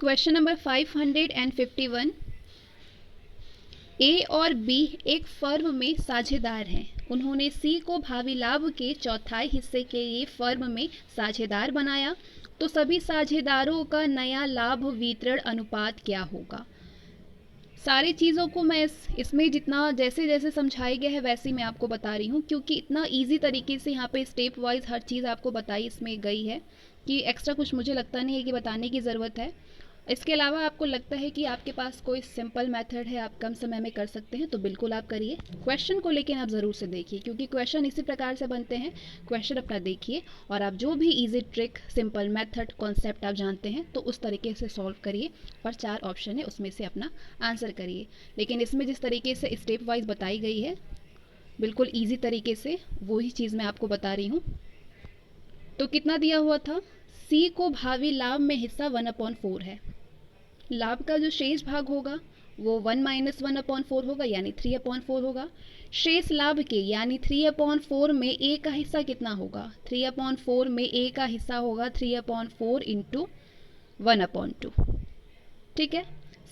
Question number 551। ए और B एक firm में साझेदार हैं। उन्होंने सी को भावी लाभ के चौथाई हिस्से के लिए फर्म में साझेदार बनाया, तो सभी साझेदारों का नया लाभ वितरण अनुपात क्या होगा। सारी चीज़ों को मैं इसमें जितना जैसे जैसे समझाया गया है वैसे ही मैं आपको बता रही हूँ, क्योंकि इतना इजी तरीके से यहाँ पे स्टेप वाइज हर चीज़ आपको बताई इसमें गई है कि एक्स्ट्रा कुछ मुझे लगता नहीं है कि बताने की ज़रूरत है। इसके अलावा आपको लगता है कि आपके पास कोई सिंपल मेथड है, आप कम समय में कर सकते हैं, तो बिल्कुल आप करिए। क्वेश्चन को लेकिन आप ज़रूर से देखिए, क्योंकि क्वेश्चन इसी प्रकार से बनते हैं। क्वेश्चन अपना देखिए और आप जो भी easy trick, simple method, concept आप जानते हैं तो उस तरीके से सॉल्व करिए और 4 ऑप्शन है उसमें से अपना आंसर करिए। लेकिन इसमें जिस तरीके से स्टेप वाइज बताई गई है बिल्कुल ईजी तरीके से, वही चीज़ मैं आपको बता रही हूँ। तो कितना दिया हुआ था, सी को भावी लाभ में हिस्सा 1/4 है। लाभ का जो शेष भाग होगा वो 1 - 1/4 होगा, यानी 3/4 होगा। शेष लाभ के यानी 3/4 में ए का हिस्सा कितना होगा, 3/4 में ए का हिस्सा होगा 3/4 इंटू 1/2। ठीक है,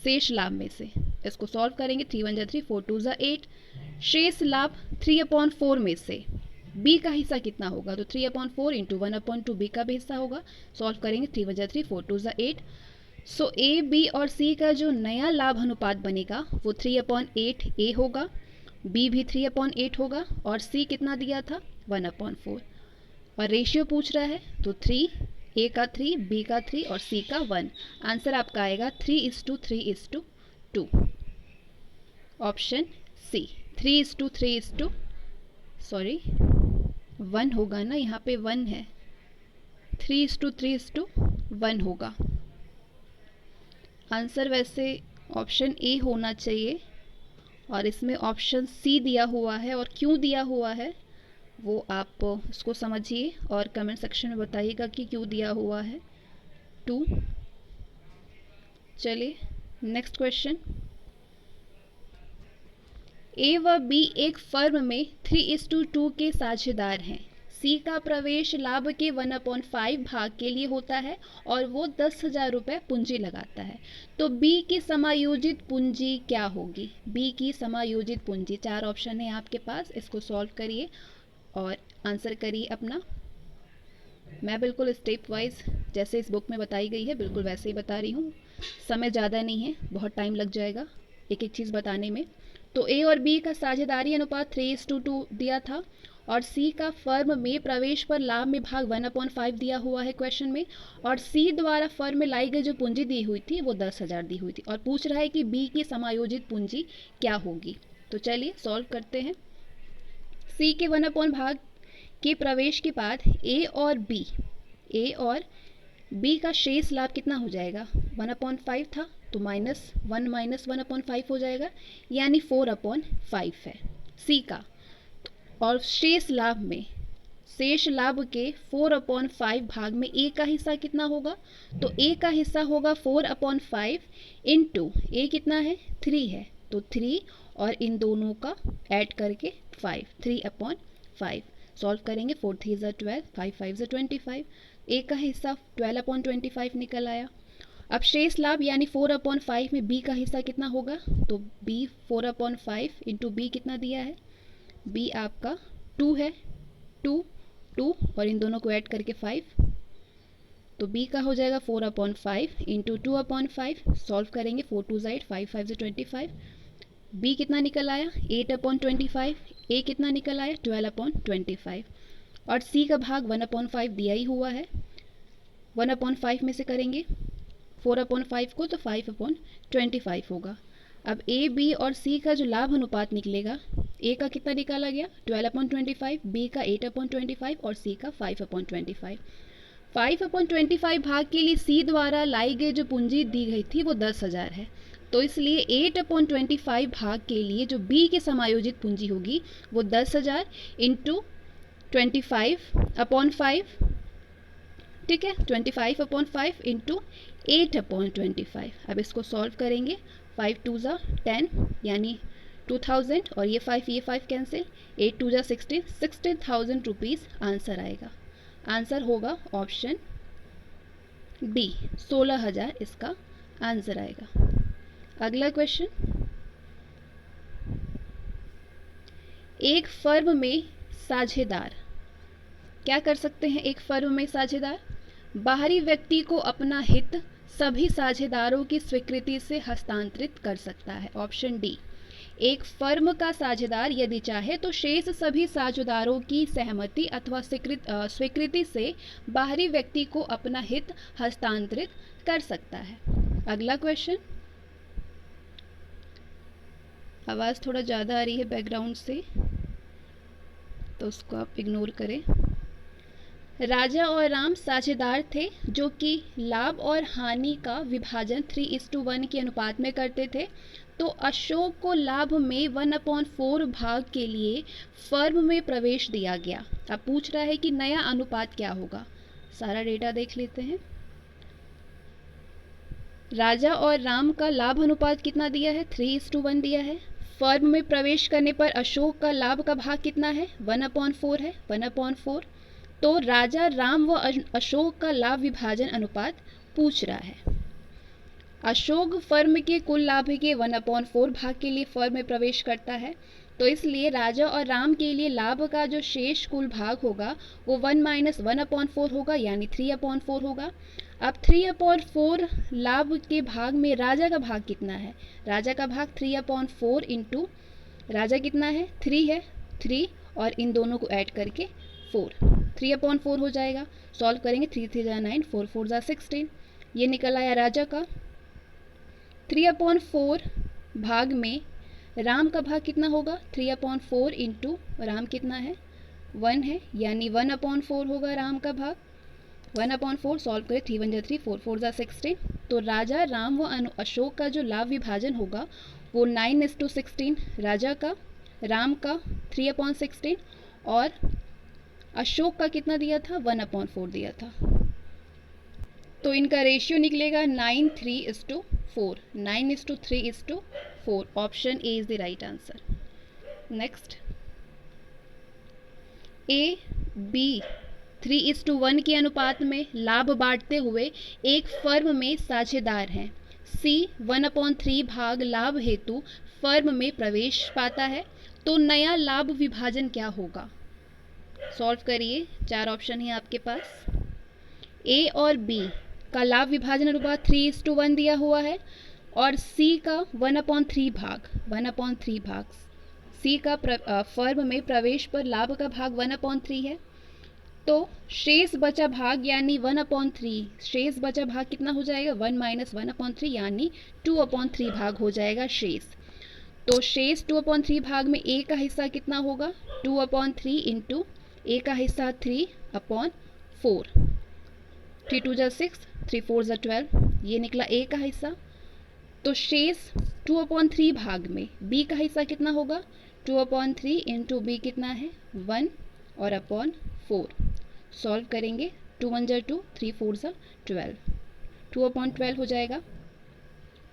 शेष लाभ में से इसको सॉल्व करेंगे। 3 × 1 = 3, 4 × 2 = 8। शेष लाभ 3/4 में से बी का हिस्सा कितना होगा, तो 3/4 इंटू 1/2 बी का भी हिस्सा होगा। सॉल्व करेंगे। 3 × 1 = 3, 4 × 2 = 8। सो ए, बी और सी का जो नया लाभ अनुपात बनेगा वो 3/8 ए होगा, बी भी 3/8 होगा और सी कितना दिया था 1/4। और रेशियो पूछ रहा है तो 3, ए का 3, बी का 3 और सी का 1। आंसर आपका आएगा 3:3:2। ऑप्शन सी 1 होगा ना, यहाँ पे 1 है, 3:3:1 होगा आंसर। वैसे ऑप्शन ए होना चाहिए और इसमें ऑप्शन सी दिया हुआ है, और क्यों दिया हुआ है वो आप उसको समझिए और कमेंट सेक्शन में बताइएगा कि क्यों दिया हुआ है 2। चलिए नेक्स्ट क्वेश्चन। ए व बी एक फर्म में 3:2 के साझेदार हैं। सी का प्रवेश लाभ के 1/5 भाग के लिए होता है और वो 10,000 रुपये पूंजी लगाता है, तो बी की समायोजित पूंजी क्या होगी। बी की समायोजित पूंजी, 4 ऑप्शन है आपके पास, इसको सॉल्व करिए और आंसर करिए अपना। मैं बिल्कुल स्टेप वाइज जैसे इस बुक में बताई गई है बिल्कुल वैसे ही बता रही हूँ। समय ज़्यादा नहीं है, बहुत टाइम लग जाएगा एक एक चीज़ बताने में। तो ए और बी का साझेदारी अनुपात 3:2 दिया था और सी का फर्म में प्रवेश पर लाभ में भाग 1/5 दिया हुआ है क्वेश्चन में, और सी द्वारा फर्म में लाई गई जो पूंजी दी हुई थी वो 10,000 दी हुई थी, और पूछ रहा है कि बी की समायोजित पूंजी क्या होगी। तो चलिए सॉल्व करते हैं। सी के 1/5 भाग के प्रवेश के बाद ए और बी का शेष लाभ कितना हो जाएगा, 1/5 था तो -1 - 1/5 हो जाएगा, यानी 4/5 है सी का। और शेष लाभ के 4/5 भाग में ए का हिस्सा कितना होगा, तो ए का हिस्सा होगा 4/5 इंटू ए कितना है 3 है, तो 3 और इन दोनों का ऐड करके 5, 3/5। सॉल्व करेंगे। 4 × 3 = 12, 5 × 5 = 25। ए का हिस्सा 12/25 निकल आया। अब शेष लाभ यानी 4/5 में बी का हिस्सा कितना होगा, तो बी 4/5 इंटू बी कितना दिया है, बी आपका 2 है, 2 और इन दोनों को ऐड करके 5, तो बी का हो जाएगा 4/5 इंटू 2/5। सॉल्व करेंगे। 4 × 2 = 8, 5 × 5 = 25। बी कितना निकल आया 8/25, ए कितना निकल आया 12/25, और सी का भाग 1/5 दिया ही हुआ है। 1/5 में से करेंगे 4/5 को तो 5/25 होगा। अब ए, बी और सी का जो लाभ अनुपात निकलेगा, ए का कितना निकाला गया 12/25, बी का 8/25 और सी का 5/25। 5/25 भाग के लिए सी द्वारा लाई गई जो पूंजी दी गई थी वो 10,000 है, तो इसलिए 8/25 भाग के लिए जो बी की समायोजित पूंजी होगी वो 10,000 इंटू 25/5, ठीक है, 25/5 इंटू 8/25। अब इसको सॉल्व करेंगे। 5 × 2 = 10 यानी 2000, और ये 5 कैंसिल, 8 × 2 = 16, 16,000 रुपीज़ आंसर आएगा। आंसर होगा ऑप्शन डी, 16,000 इसका आंसर आएगा। अगला क्वेश्चन, एक फर्म में साझेदार क्या कर सकते हैं? एक फर्म में साझेदार बाहरी व्यक्ति को अपना हित सभी साझेदारों की स्वीकृति से हस्तांतरित कर सकता है। ऑप्शन डी, एक फर्म का साझेदार यदि चाहे तो शेष सभी साझेदारों की सहमति अथवा स्वीकृति से बाहरी व्यक्ति को अपना हित हस्तांतरित कर सकता है। अगला क्वेश्चन, आवाज़ थोड़ा ज़्यादा आ रही है बैकग्राउंड से, तो उसको आप इग्नोर करें। राजा और राम साझेदार थे जो कि लाभ और हानि का विभाजन 3:1 के अनुपात में करते थे। तो अशोक को लाभ में 1/4 भाग के लिए फर्म में प्रवेश दिया गया। अब पूछ रहा है कि नया अनुपात क्या होगा। सारा डेटा देख लेते हैं। राजा और राम का लाभ अनुपात कितना दिया है? 3:1 दिया है। फर्म में प्रवेश करने पर अशोक का लाभ का भाग कितना है? 1/4 है, 1/4। तो राजा राम व अशोक का लाभ विभाजन अनुपात पूछ रहा है। अशोक फर्म के कुल लाभ के 1/4 भाग के लिए फर्म में प्रवेश करता है, तो इसलिए राजा और राम के लिए लाभ का जो शेष कुल भाग होगा वो 1 - 1/4 होगा, यानी 3/4 होगा। अब 3/4 लाभ के भाग में राजा का भाग कितना है? राजा का भाग 3/4 इंटू राजा कितना है? 3 है, 3 और इन दोनों को ऐड करके 4, 3/4 हो जाएगा। सॉल्व करेंगे, 3 3 जा 9, 4 4 जा 16। ये निकल आया राजा का। 3/4 भाग में राम का भाग कितना होगा? 3/4 इंटू राम कितना है? 1 है, यानी 1/4 होगा राम का भाग। 1/4 सॉल्व करें, 3 1 जा 3, 4 4 जा 16। तो राजा राम व अशोक का जो लाभ विभाजन होगा वो 9:16 राजा का, राम का 3/16 और अशोक का कितना दिया था? 1/4 दिया था। तो इनका रेशियो निकलेगा 9:3:4, 9:3:4। Option A is the right answer. Next, A B 3:1 के अनुपात में लाभ बांटते हुए एक फर्म में साझेदार हैं। सी 1/3 भाग लाभ हेतु फर्म में प्रवेश पाता है, तो नया लाभ विभाजन क्या होगा? सॉल्व करिए, 4 ऑप्शन है आपके पास। ए और बी का लाभ विभाजन अनुपात 3:1 दिया हुआ है और सी का 1/3 भाग सी का फर्म में प्रवेश पर लाभ का भाग 1/3 है। तो शेष बचा भाग यानी 1/3, शेष बचा भाग कितना हो जाएगा? 1 - 1/3 यानी 2/3 भाग हो जाएगा शेष। तो शेष 2/3 भाग में ए का हिस्सा कितना होगा? 2/3 इंटू ए का हिस्सा 3/4, 3 2 जा 6, 3 4 जा 12, ये निकला ए का हिस्सा। तो शेष 2/3 भाग में बी का हिस्सा कितना होगा? 2/3 इंटू बी कितना है? 1 और /4। सॉल्व करेंगे, 2 1 जा 2, 3 4 जा 12, 2/12 हो जाएगा।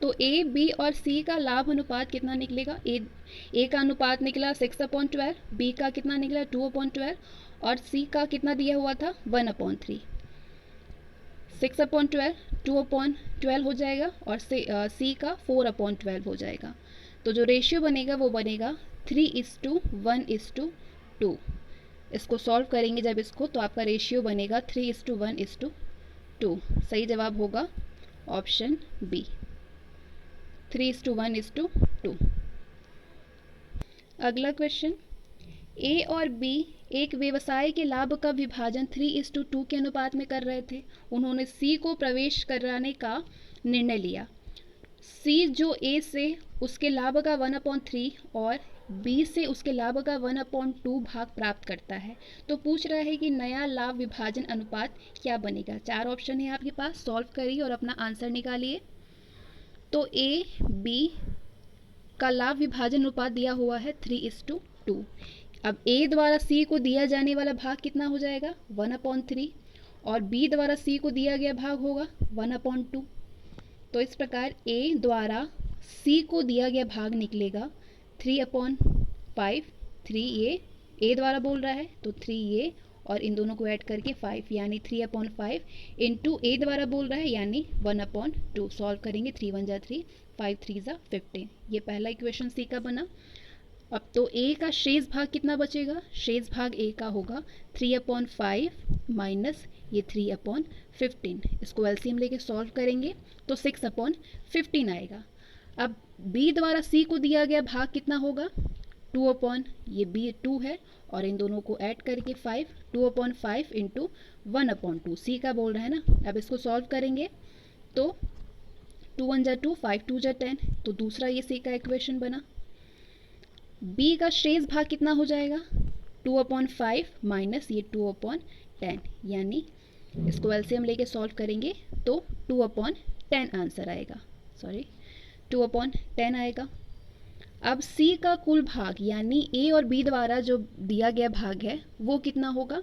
तो ए बी और सी का लाभ अनुपात कितना निकलेगा? ए का अनुपात निकला 6/12, बी का कितना निकला? 2/12 और सी का कितना दिया हुआ था? 1/3। 6/12 2/12 हो जाएगा और सी का 4/12 हो जाएगा। तो जो रेशियो बनेगा वो बनेगा 3:1:2। इसको सॉल्व करेंगे जब इसको, तो आपका रेशियो बनेगा 3:1:2। सही जवाब होगा ऑप्शन बी, 3:1:2। अगला क्वेश्चन, ए और बी एक व्यवसाय के लाभ का विभाजन 3:2 के अनुपात में कर रहे थे। उन्होंने सी को प्रवेश कराने का निर्णय लिया। सी जो ए से उसके लाभ का 1/3 और बी से उसके लाभ का 1/2 भाग प्राप्त करता है। तो पूछ रहा है कि नया लाभ विभाजन अनुपात क्या बनेगा। 4 ऑप्शन है आपके पास, सॉल्व करिए और अपना आंसर निकालिए। तो ए बी का लाभ विभाजन अनुपात दिया हुआ है 3:2। अब ए द्वारा सी को दिया जाने वाला भाग कितना हो जाएगा? 1/3 और बी द्वारा सी को दिया गया भाग होगा 1/2। तो इस प्रकार ए द्वारा सी को दिया गया भाग निकलेगा 3/5। 3 ये ए द्वारा बोल रहा है तो 3 ये और इन दोनों को ऐड करके 5 यानी 3/5 इंटू ए द्वारा बोल रहा है यानी 1/2। सॉल्व करेंगे 3 1 जा 3 5 3 जा 15। ये पहला इक्वेशन सी का बना। अब तो ए का शेष भाग कितना बचेगा? शेष भाग ए का होगा 3/5 माइनस ये 3/15। इसको एलसीएम लेके सॉल्व करेंगे तो 6/15 आएगा। अब बी द्वारा सी को दिया गया भाग कितना होगा? 2 ये बी 2 है और इन दोनों को ऐड करके 5 2/5 इंटू 1/2 सी का बोल रहा है ना। अब इसको सॉल्व करेंगे तो 2 1 जा 2 5 2 जा 10। तो दूसरा ये सी का इक्वेशन बना। बी का शेष भाग कितना हो जाएगा? 2/5 माइनस ये 2/10 यानी इसको एलसीएम लेके सॉल्व करेंगे तो 2/10 आंसर आएगा। 2/10 आएगा। अब सी का कुल भाग यानी ए और बी द्वारा जो दिया गया भाग है वो कितना होगा?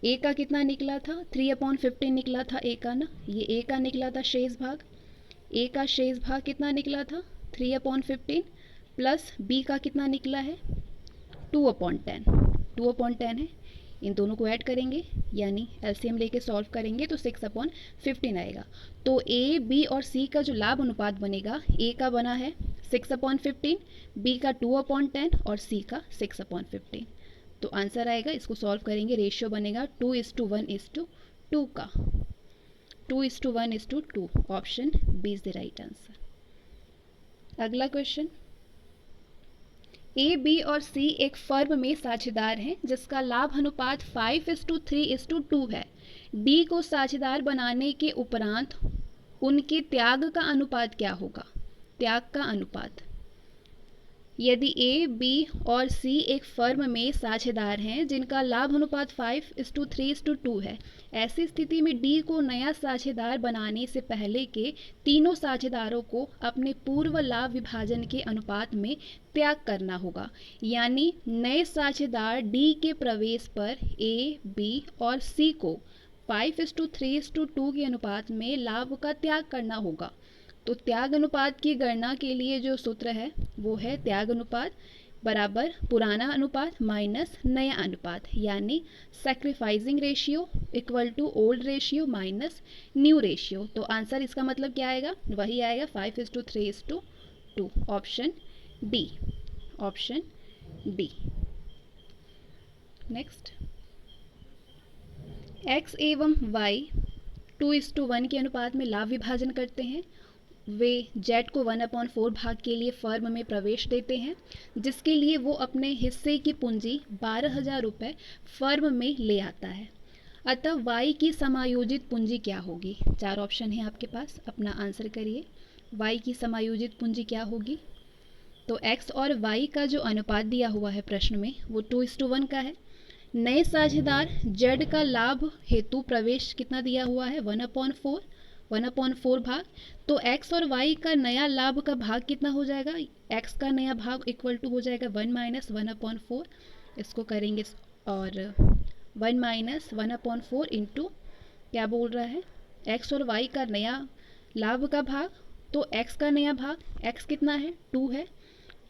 ए का कितना निकला था? 3/15 निकला था ए का ना। ये ए का निकला था शेष भाग। ए का शेष भाग कितना निकला था? 3/15 प्लस बी का कितना निकला है? 2/10। 2/10 है। इन दोनों को ऐड करेंगे यानी एलसीएम लेके सॉल्व करेंगे तो 6/15 आएगा। तो ए बी और सी का जो लाभ अनुपात बनेगा, ए का बना है 6/15, बी का 2/10 और सी का 6/15। तो आंसर आएगा, इसको सॉल्व करेंगे, रेशियो बनेगा 2:1:2 का। 2:1:2। Option B is the right answer. अगला क्वेश्चन, ए बी और सी एक फर्म में साझेदार हैं जिसका लाभ अनुपात 5:3:2 है। डी को साझेदार बनाने के उपरांत उनके त्याग का अनुपात क्या होगा? त्याग का अनुपात। यदि ए बी और सी एक फर्म में साझेदार हैं जिनका लाभ अनुपात 5:3:2 है, ऐसी स्थिति में डी को नया साझेदार बनाने से पहले के तीनों साझेदारों को अपने पूर्व लाभ विभाजन के अनुपात में त्याग करना होगा। यानी नए साझेदार डी के प्रवेश पर ए बी और सी को 5:3:2 के अनुपात में लाभ का त्याग करना होगा। तो त्याग अनुपात की गणना के लिए जो सूत्र है वो है त्याग अनुपात बराबर पुराना अनुपात माइनस नया अनुपात, यानी sacrificing ratio equal to old ratio minus new ratio. तो आंसर इसका मतलब क्या आएगा? वही आएगा 5:3:2। Option D. Option D. Next, x एवं y 2:1 के अनुपात में लाभ विभाजन करते हैं। वे जेड को 1/4 भाग के लिए फर्म में प्रवेश देते हैं जिसके लिए वो अपने हिस्से की पूंजी 12,000 रुपये फर्म में ले आता है। अतः वाई की समायोजित पूंजी क्या होगी? 4 ऑप्शन है आपके पास, अपना आंसर करिए। वाई की समायोजित पूंजी क्या होगी? तो एक्स और वाई का जो अनुपात दिया हुआ है प्रश्न में वो 2:1 का है। नए साझेदार जेड का लाभ हेतु प्रवेश कितना दिया हुआ है? 1/4 भाग। तो x और y का नया लाभ का भाग कितना हो जाएगा? x का नया भाग इक्वल टू हो जाएगा 1 - 1/4। इसको करेंगे और 1 - 1/4 इंटू क्या बोल रहा है? x और y का नया लाभ का भाग। तो x का नया भाग, x कितना है? 2 है,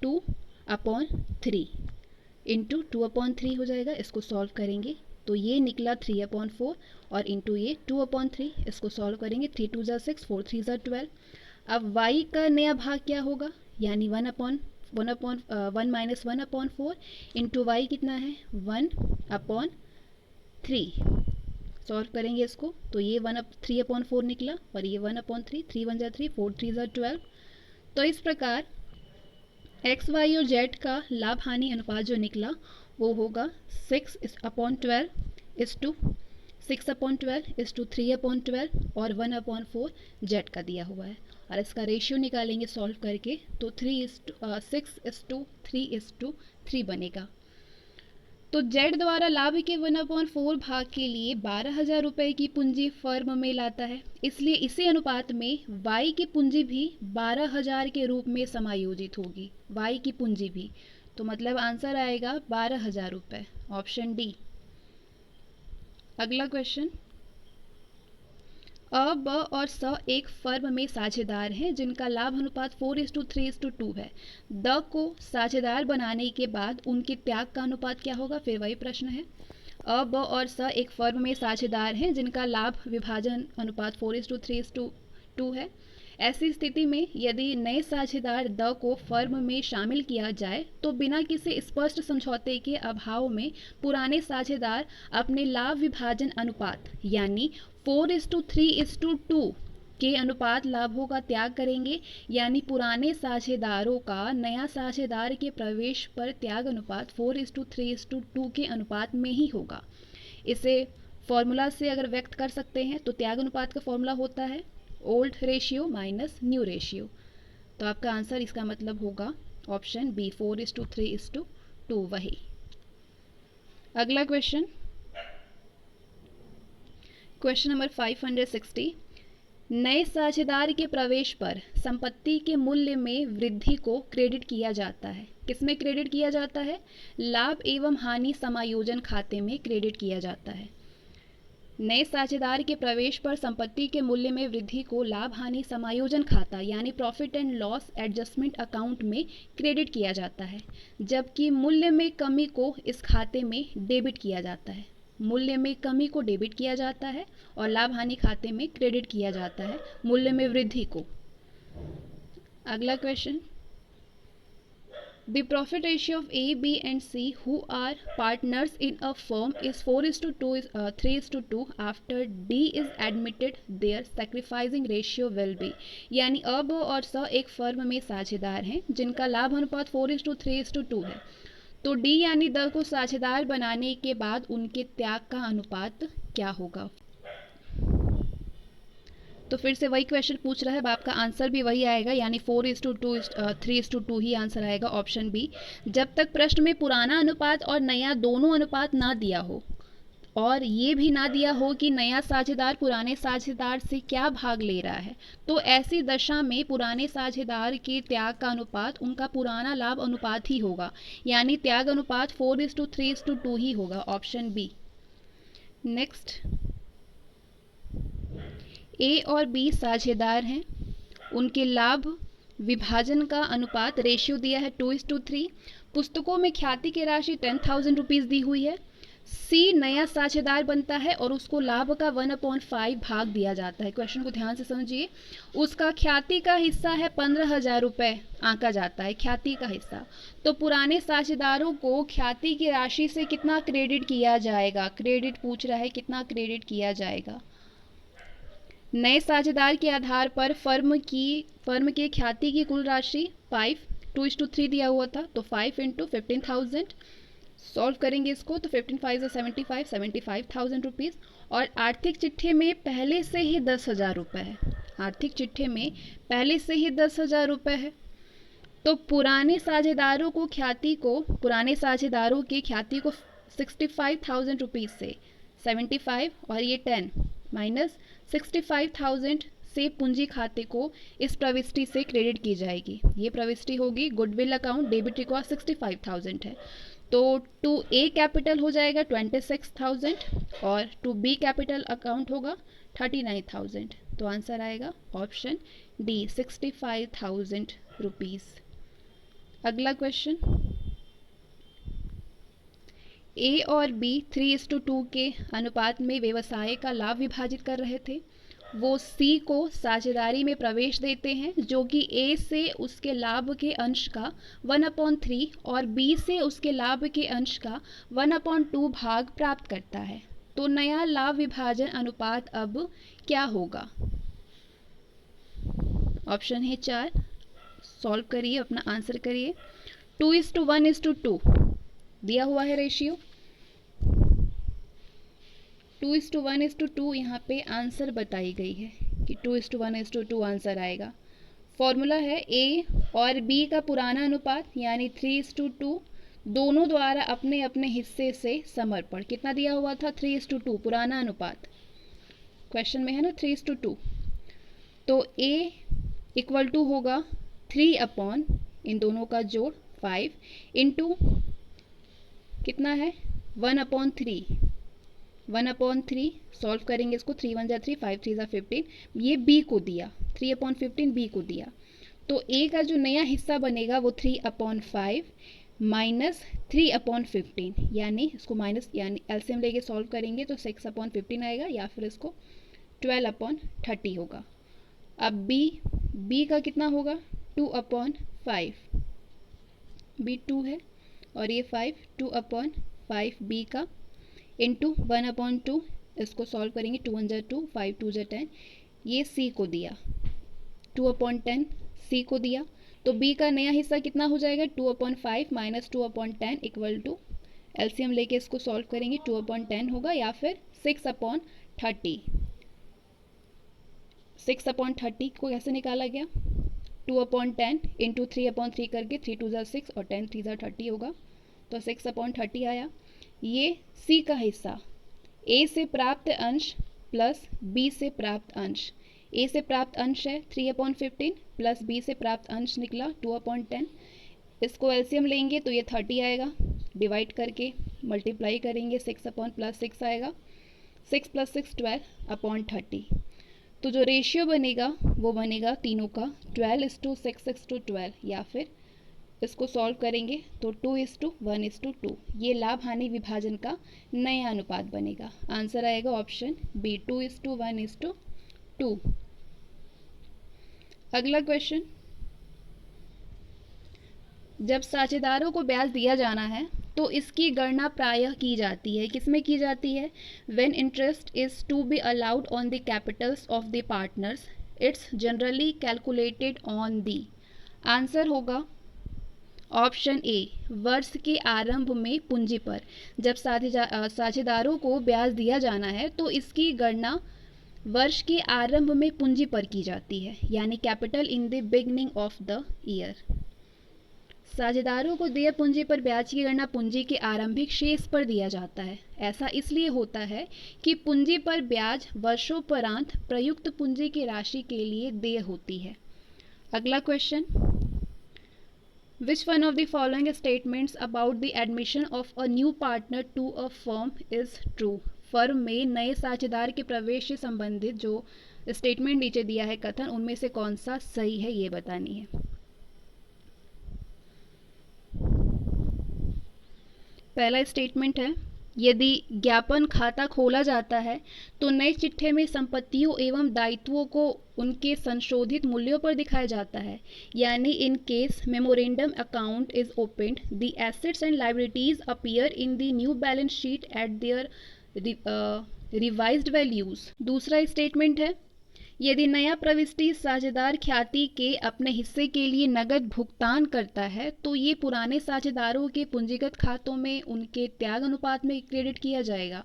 2/3 इंटू 2/3 हो जाएगा। इसको सॉल्व करेंगे तो ये निकला 3/4 और इंटू ये 2/3। इसको सॉल्व करेंगे 3 2 जा 6 4 3 जा 12। अब y का नया भाग क्या होगा? यानी 1 - 1/4 इंटू वाई कितना है? 1/3। सॉल्व करेंगे इसको तो ये 3/4 निकला और ये 1/3। 3 1 जा 3 4 3 जा 12। तो इस प्रकार एक्स वाई और जेड का लाभ हानि अनुपात जो निकला वो होगा 6/12 3/12 और 1/4 जेड का दिया हुआ है। और इसका रेशियो निकालेंगे सॉल्व करके तो 6:3 बनेगा। तो जेड द्वारा लाभ के 1/4 भाग के लिए 12,000 रुपये की पूंजी फर्म में लाता है, इसलिए इसी अनुपात में वाई की पूंजी भी 12,000 के रूप में समायोजित होगी। वाई की पूंजी भी, तो मतलब आंसर आएगा 12,000 रुपये। Option D. अगला क्वेश्चन, अ ब और स एक फर्म में साझेदार हैं जिनका लाभ अनुपात 4:3:2 है। द को साझेदार बनाने के बाद उनके त्याग का अनुपात क्या होगा? फिर वही प्रश्न है। अ, ब और स एक फर्म में साझेदार हैं जिनका लाभ विभाजन अनुपात 4:3:2 है। ऐसी स्थिति में यदि नए साझेदार द को फर्म में शामिल किया जाए तो बिना किसी स्पष्ट समझौते के अभाव में पुराने साझेदार अपने लाभ विभाजन अनुपात यानी 4:3:2 के अनुपात लाभों का त्याग करेंगे, यानी पुराने साझेदारों का नया साझेदार के प्रवेश पर त्याग अनुपात 4:3:2 के अनुपात में ही होगा। इसे फॉर्मूला से अगर व्यक्त कर सकते हैं तो त्याग अनुपात का फॉर्मूला होता है old ratio minus new ratio. तो आपका आंसर इसका मतलब होगा ऑप्शन बी 4:3:2 वही। अगला क्वेश्चन, क्वेश्चन नंबर 560। नए साझेदार के प्रवेश पर संपत्ति के मूल्य में वृद्धि को क्रेडिट किया जाता है। किसमें क्रेडिट किया जाता है? लाभ एवं हानि समायोजन खाते में क्रेडिट किया जाता है। नए साझेदार के प्रवेश पर संपत्ति के मूल्य में वृद्धि को लाभ हानि समायोजन खाता यानी profit and loss adjustment account में क्रेडिट किया जाता है, जबकि मूल्य में कमी को इस खाते में डेबिट किया जाता है। मूल्य में कमी को डेबिट किया जाता है और लाभ हानि खाते में क्रेडिट किया जाता है मूल्य में वृद्धि को। अगला question, The profit ratio of A, B and C who are partners in a firm is 4:3:2 after D is admitted their sacrificing ratio will be। यानी अ, ब और स एक फर्म में साझेदार हैं जिनका लाभ अनुपात 4:3:2 है। तो डी यानी द को साझेदार बनाने के बाद उनके त्याग का अनुपात क्या होगा? तो फिर से वही क्वेश्चन पूछ रहा है, अब आपका आंसर भी वही आएगा, यानी 4:3:2 ही आंसर आएगा, ऑप्शन बी। जब तक प्रश्न में पुराना अनुपात और नया दोनों अनुपात ना दिया हो और ये भी ना दिया हो कि नया साझेदार पुराने साझेदार से क्या भाग ले रहा है, तो ऐसी दशा में पुराने साझेदार के त्याग का अनुपात उनका पुराना लाभ अनुपात ही होगा, यानी त्याग अनुपात 4:3:2 ही होगा, ऑप्शन बी। नेक्स्ट, ए और बी साझेदार हैं, उनके लाभ विभाजन का अनुपात रेशियो दिया है 2:3। पुस्तकों में ख्याति की राशि 10,000 रुपीज़ दी हुई है। सी नया साझेदार बनता है और उसको लाभ का 1/5 भाग दिया जाता है। क्वेश्चन को ध्यान से समझिए। उसका ख्याति का हिस्सा है 15,000 रुपये आंका जाता है, ख्याति का हिस्सा। तो पुराने साझेदारों को ख्याति की राशि से कितना क्रेडिट किया जाएगा? क्रेडिट पूछ रहा है, कितना क्रेडिट किया जाएगा? नए साझेदार के आधार पर फर्म के ख्याति की कुल राशि 2:3 दिया हुआ था, तो 5 × 15,000 सॉल्व करेंगे इसको, तो 15 5 75,000 रुपीज़। और आर्थिक चिट्ठे में पहले से ही 10,000 रुपये है, आर्थिक चिट्ठे में पहले से ही 10,000 रुपये है। तो पुराने साझेदारों के ख्याति को 65,000 रुपीज़ से 75 और ये 10 माइनस 65,000 से पूंजी खाते को इस प्रविष्टि से क्रेडिट की जाएगी। ये प्रविष्टि होगी गुडविल अकाउंट, डेबिट रिकॉर्ड 65,000 है, तो टू ए कैपिटल हो जाएगा 26,000 और टू बी कैपिटल अकाउंट होगा 39,000। तो आंसर आएगा ऑप्शन डी 65,000 रुपीज़। अगला क्वेश्चन, ए और बी 3:2 के अनुपात में व्यवसाय का लाभ विभाजित कर रहे थे। वो सी को साझेदारी में प्रवेश देते हैं जो कि ए से उसके लाभ के अंश का 1/3 और बी से उसके लाभ के अंश का 1/2 भाग प्राप्त करता है। तो नया लाभ विभाजन अनुपात अब क्या होगा? ऑप्शन है 4, सॉल्व करिए, अपना आंसर करिए। 2:1:2 दिया हुआ है रेशियो, 2:1:2 यहाँ पे आंसर बताई गई है कि 2:1:2 आंसर आएगा। फॉर्मूला है ए और बी का पुराना अनुपात यानी 3:2 दोनों द्वारा अपने अपने हिस्से से समर्पण। कितना दिया हुआ था? 3:2 पुराना अनुपात, क्वेश्चन में है ना 3:2। तो ए इक्वल टू होगा 3 इन दोनों का जोड़ 5 इंटू कितना है 1/3, 1/3 सॉल्व करेंगे इसको, 3 1 जा 3 5 3 जा 15, ये बी को दिया 3/15 बी को दिया। तो ए का जो नया हिस्सा बनेगा वो 3/5 माइनस 3/15, यानी इसको माइनस यानी एलसीएम लेके सॉल्व करेंगे तो 6/15 आएगा, या फिर इसको 12/30 होगा। अब बी का कितना होगा 2/5, बी 2 है और ये 5, 2/5 बी का इंटू 1/2, इसको सॉल्व करेंगे 2 1 2, 5 2 10, ये सी को दिया 2/10 सी को दिया, तो बी का नया हिस्सा कितना हो जाएगा 2/5 माइनस 2/10 इक्वल टू, एलसीएम लेके इसको सॉल्व करेंगे 2/10 होगा, या फिर 6/30। 6/30 को कैसे निकाला गया 2/10 इंटू 3/3 करके 3 2 6 और 10 3 30 होगा, तो 6/30 आया। ये सी का हिस्सा ए से प्राप्त अंश प्लस बी से प्राप्त अंश, ए से प्राप्त अंश है 3/15 प्लस बी से प्राप्त अंश निकला 2/10, इसको एलसीएम लेंगे तो ये 30 आएगा, डिवाइड करके मल्टीप्लाई करेंगे 6/+6 आएगा, 6 + 6 12/30। तो जो रेशियो बनेगा वो बनेगा तीनों का 12:6:12, या फिर इसको सॉल्व करेंगे तो 2:1:2, ये लाभ हानि विभाजन का नया अनुपात बनेगा। आंसर आएगा ऑप्शन बी 2:1:2। अगला क्वेश्चन, जब साझेदारों को ब्याज दिया जाना है तो इसकी गणना प्रायः की जाती है, किसमें की जाती है, when interest is to be allowed on the capitals of the partners, it's generally calculated on the. Answer होगा ऑप्शन ए, वर्ष के आरंभ में पूंजी पर। जब साझेदारों को ब्याज दिया जाना है तो इसकी गणना वर्ष के आरंभ में पूंजी पर की जाती है, यानी capital in the beginning of the year. साझेदारों को देय पूंजी पर ब्याज की गणना पूंजी के आरंभिक शेष पर दिया जाता है। ऐसा इसलिए होता है कि पूंजी पर ब्याज वर्षोपरांत प्रयुक्त पूंजी की राशि के लिए देय होती है। अगला question, Which one of the following statements about the admission of a new partner to a firm is true? Firm में नए साझेदार के प्रवेश से संबंधित जो स्टेटमेंट नीचे दिया है कथन, उनमें से कौन सा सही है ये बतानी है। पहला स्टेटमेंट है, यदि ज्ञापन खाता खोला जाता है तो नए चिट्ठे में संपत्तियों एवं दायित्वों को उनके संशोधित मूल्यों पर दिखाया जाता है, यानी in case memorandum account is opened the assets and liabilities appear in the new balance sheet at there revised values. दूसरा स्टेटमेंट है, यदि नया प्रविष्टि साझेदार ख्याति के अपने हिस्से के लिए नगद भुगतान करता है तो ये पुराने साझेदारों के पूंजीगत खातों में उनके त्याग अनुपात में क्रेडिट किया जाएगा,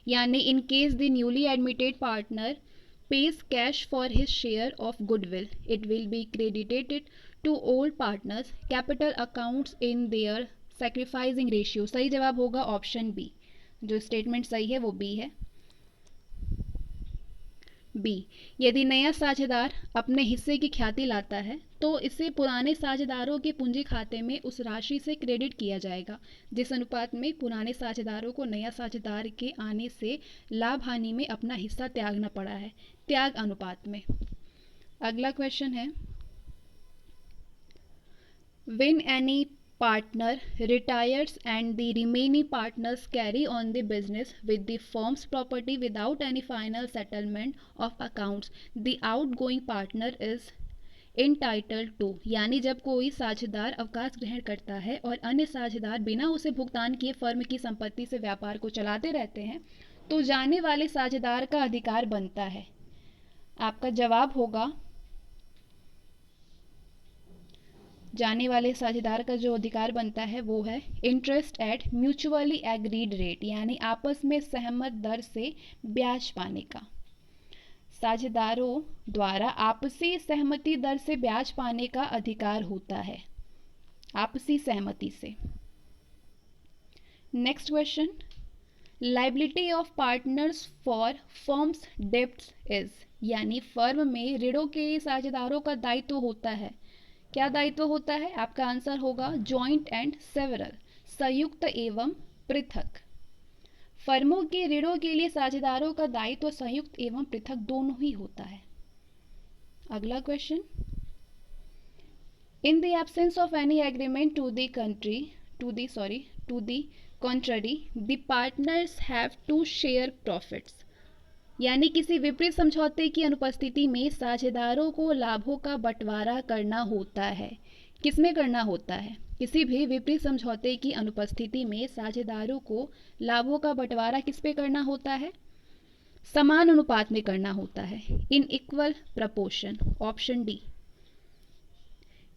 यानी in case the newly admitted partner pays cash for his share of goodwill, it will be credited to old partners capital accounts in their sacrificing ratio। सही जवाब होगा ऑप्शन बी, जो स्टेटमेंट सही है वो बी है। बी, यदि नया साझेदार अपने हिस्से की ख्याति लाता है तो इसे पुराने साझेदारों के पूंजी खाते में उस राशि से क्रेडिट किया जाएगा जिस अनुपात में पुराने साझेदारों को नया साझेदार के आने से लाभ हानि में अपना हिस्सा त्यागना पड़ा है, त्याग अनुपात में। अगला क्वेश्चन है, when any partner retires and the remaining partners carry on the business with the firm's property without any final settlement of accounts, the outgoing partner is entitled to। यानी जब कोई साझेदार अवकाश ग्रहण करता है और अन्य साझेदार बिना उसे भुगतान किए फर्म की संपत्ति से व्यापार को चलाते रहते हैं तो जाने वाले साझेदार का अधिकार बनता है। आपका जवाब होगा, जाने वाले साझेदार का जो अधिकार बनता है वो है interest eight mutually agreed rate, यानी आपस में सहमत दर से ब्याज पाने का। साझेदारों द्वारा आपसी सहमति दर से ब्याज पाने का अधिकार होता है, आपसी सहमति से। Next question, liability of partners for firms debts is, यानी फर्म में ऋणों के साझेदारों का दायित्व होता है। क्या दायित्व होता है? आपका आंसर होगा जॉइंट एंड सेवरल, संयुक्त एवं पृथक। फर्मों के ऋणों के लिए साझेदारों का दायित्व संयुक्त एवं पृथक दोनों ही होता है। अगला question, in the absence of any agreement to the country to the contrary, the partners have to share profits. यानी किसी विपरीत समझौते की अनुपस्थिति में साझेदारों को लाभों का बंटवारा करना होता है। किसमें करना होता है? किसी भी विपरीत समझौते की अनुपस्थिति में साझेदारों को लाभों का बंटवारा किस पे करना होता है? समान अनुपात में करना होता है, in equal proportion, option D.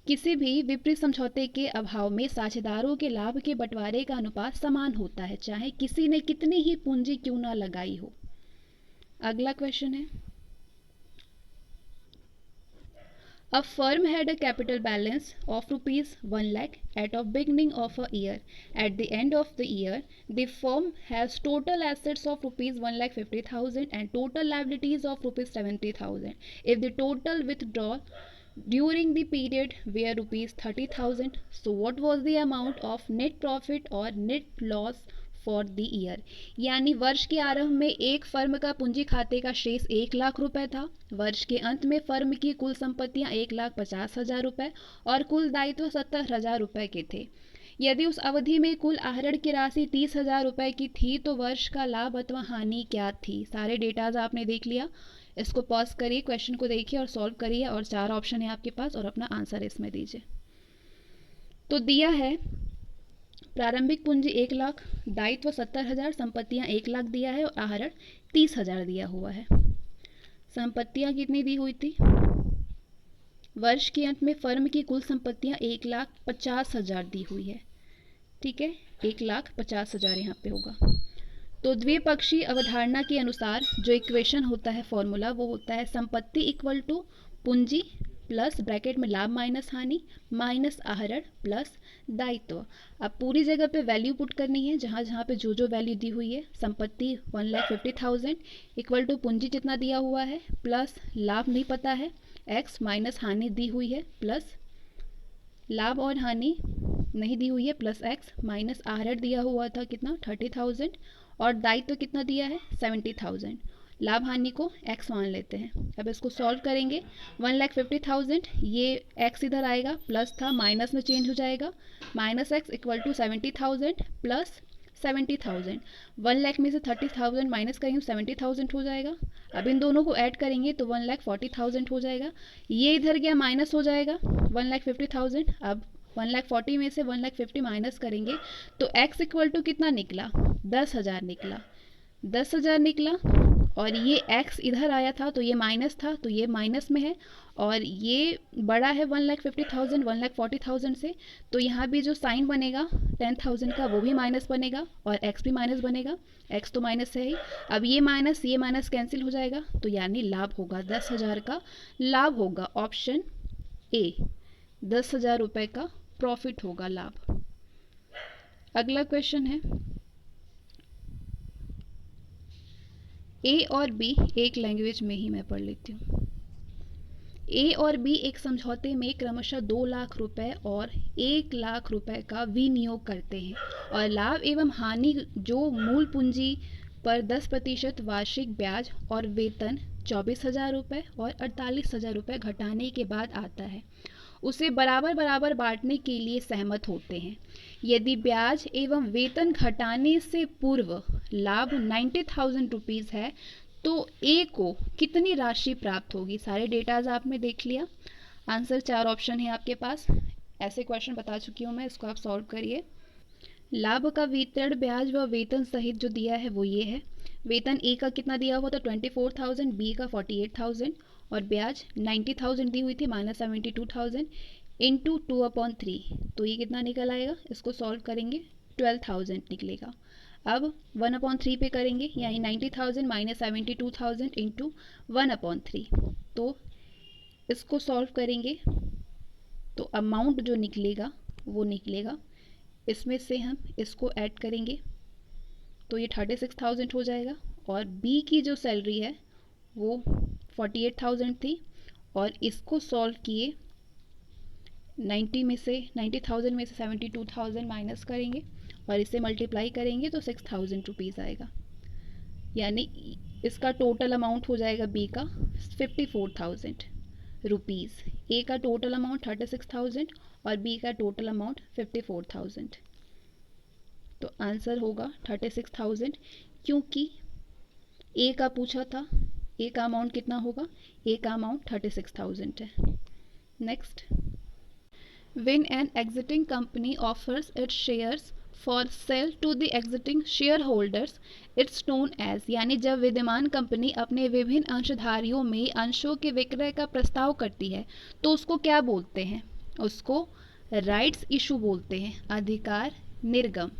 किसी भी विपरीत समझौते के अभाव में साझेदारों के लाभ के बंटवारे का अनुपात समान होता है, चाहे किसी ने कितनी ही पूंजी क्यों ना लगाई हो। अगला क्वेश्चन है, A firm had a capital balance of rupees 1 lakh at the beginning of a year. At the end of the year, the firm has total assets of rupees 1,50,000 and total liabilities of rupees 70,000. If the total withdrawal during the period were rupees 30,000, so what was the amount of net profit or net loss for the year? यानी वर्ष के आरंभ में एक firm का पूंजी खाते का शेष 1,00,000 रुपए था। वर्ष के अंत में फर्म की कुल संपत्तियां 1,50,000 रुपए और कुल दायित्व 70,000 रुपए के थे। यदि उस अवधि में कुल आहरण की राशि 30,000 रुपए की थी तो वर्ष का लाभ अथवा हानि क्या थी? सारे डेटाज आपने देख लिया। इसको पॉज करिए, क्वेश्चन को देखिए और सॉल्व करिए और 4 ऑप्शन है आपके पास और अपना आंसर इसमें दीजिए। तो दिया है प्रारंभिक पूंजी 1,00,000, दायित्व 70,000, संपत्तियां 1,00,000 दिया है और आहरण 30,000 दिया हुआ है। संपत्तियां कितनी दी हुई थी? वर्ष के अंत में फर्म की कुल संपत्तियां 1,50,000 दी हुई है। ठीक है, 1,50,000 यहाँ पे होगा। तो द्विपक्षीय अवधारणा के अनुसार जो इक्वेशन होता है, फॉर्मूला, वो होता है संपत्ति इक्वल टू पूंजी प्लस ब्रैकेट में लाभ माइनस हानि माइनस आहरण प्लस दायित्व। अब पूरी जगह पे वैल्यू पुट करनी है, जहाँ जहाँ पे जो जो वैल्यू दी हुई है। संपत्ति 1,50,000 इक्वल टू पूंजी जितना दिया हुआ है प्लस लाभ नहीं पता है x माइनस हानि दी हुई है प्लस लाभ और हानि नहीं दी हुई है प्लस x माइनस आहरण दिया हुआ था कितना 30,000 और दायित्व कितना दिया है 70,000। लाभ हानि को x मान लेते हैं। अब इसको सॉल्व करेंगे। 1,50,000 ये x इधर आएगा, प्लस था माइनस में चेंज हो जाएगा, minus x equal to 70,000 plus 70,000। 1,00,000 में से 30,000 माइनस करेंगे 70,000 हो जाएगा। अब इन दोनों को ऐड करेंगे तो 1,40,000 हो जाएगा। ये इधर गया माइनस हो जाएगा 1,50,000। अब 1,40,000 में से 1,50,000 माइनस करेंगे तो x इक्वल टू कितना निकला? 10,000 निकला। 10,000 निकला और ये x इधर आया था तो ये माइनस था तो ये माइनस में है और ये बड़ा है 1,50,000 1,40,000 से, तो यहाँ भी जो साइन बनेगा 10,000 का वो भी माइनस बनेगा और x भी माइनस बनेगा। x तो माइनस है ही। अब ये माइनस कैंसिल हो जाएगा तो यानी लाभ होगा 10,000 का लाभ होगा। ऑप्शन ए, 10,000 रुपये का प्रॉफिट होगा, लाभ। अगला क्वेश्चन है, ए और बी एक लैंग्वेज में ही मैं पढ़ लेती हूँ। ए और बी एक समझौते में क्रमशः 2,00,000 रुपए और 1,00,000 रुपए का विनियोग करते हैं और लाभ एवं हानि जो मूल पूंजी पर 10% वार्षिक ब्याज और वेतन 24,000 रुपये और 48,000 रुपये घटाने के बाद आता है, उसे बराबर बराबर बांटने के लिए सहमत होते हैं। यदि ब्याज एवं वेतन घटाने से पूर्व लाभ 90,000 रुपीज़ है तो ए को कितनी राशि प्राप्त होगी? सारे डेटाज आपने देख लिया। आंसर 4 ऑप्शन है आपके पास। ऐसे क्वेश्चन बता चुकी हूँ मैं, इसको आप सॉल्व करिए। लाभ का वितरण ब्याज व वेतन सहित जो दिया है वो ये है। वेतन ए का कितना दिया हुआ था 24,000, बी का 48,000 और ब्याज 90,000 दी हुई थी माइनस 72,000 इंटू 2/3, तो ये कितना निकल आएगा? इसको सॉल्व करेंगे 12,000 निकलेगा। अब 1/3 पे करेंगे, यानी 90,000 माइनस 72,000 इंटू 1/3, तो इसको सॉल्व करेंगे तो अमाउंट जो निकलेगा वो निकलेगा, इसमें से हम इसको ऐड करेंगे तो ये 36,000 हो जाएगा और बी की जो सैलरी है वो 48,000 थी और इसको सॉल्व किए 90,000 में से 72,000 माइनस करेंगे और इसे मल्टीप्लाई करेंगे तो 6,000 रुपीज़ आएगा। यानी इसका टोटल अमाउंट हो जाएगा बी का 54,000 रुपीज़। ए का टोटल अमाउंट 36,000 और बी का टोटल अमाउंट 54,000। तो आंसर होगा 36,000, क्योंकि ए का पूछा था। ए का अमाउंट कितना होगा? ए का अमाउंट 36,000 है। Next, when an exiting company offers its shares for sale to the exiting shareholders, it's known as, यानी जब विद्यमान कंपनी अपने विभिन्न अंशधारियों में अंशों के विक्रय का प्रस्ताव करती है तो उसको क्या बोलते हैं? उसको राइट्स इशू बोलते हैं, अधिकार निर्गम।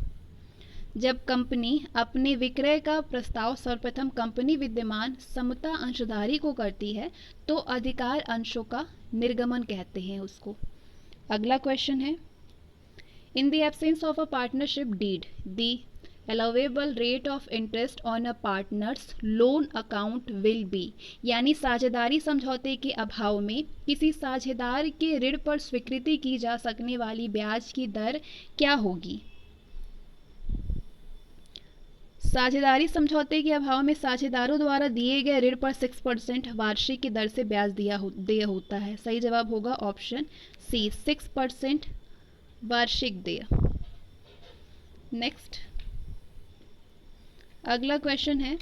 जब कंपनी अपने विक्रय का प्रस्ताव सर्वप्रथम कंपनी विद्यमान समता अंशधारी को करती है तो अधिकार अंशों का निर्गमन कहते हैं उसको। अगला क्वेश्चन है, इन the absence of a partnership did the allowable rate of interest on a partners loan account will be, यानी साझेदारी समझौते के अभाव में किसी साझेदार के ऋण पर स्वीकृति की जा सकने वाली ब्याज की दर क्या होगी? साझेदारी समझौते के अभाव में साझेदारों द्वारा दिए गए ऋण पर 6% वार्षिक की दर से ब्याज देय होता है। सही जवाब होगा ऑप्शन सी, 6% वार्षिक देय। नेक्स्ट, अगला क्वेश्चन है,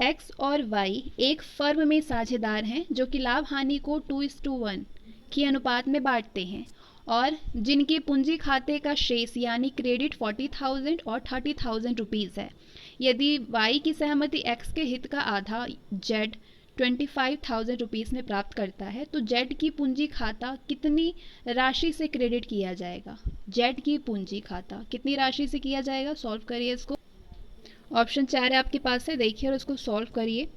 एक्स और वाई एक फर्म में साझेदार हैं जो कि लाभ हानि को 2:1 के अनुपात में बांटते हैं और जिनके पूंजी खाते का शेष यानी क्रेडिट 40,000 और 30,000 रुपीज़ है। यदि वाई की सहमति एक्स के हित का आधा जेड 25,000 रुपीज़ में प्राप्त करता है तो जेड की पूंजी खाता कितनी राशि से क्रेडिट किया जाएगा? जेड की पूंजी खाता कितनी राशि से किया जाएगा? सॉल्व करिए इसको। ऑप्शन 4 है आपके पास है, देखिए और उसको सॉल्व करिए।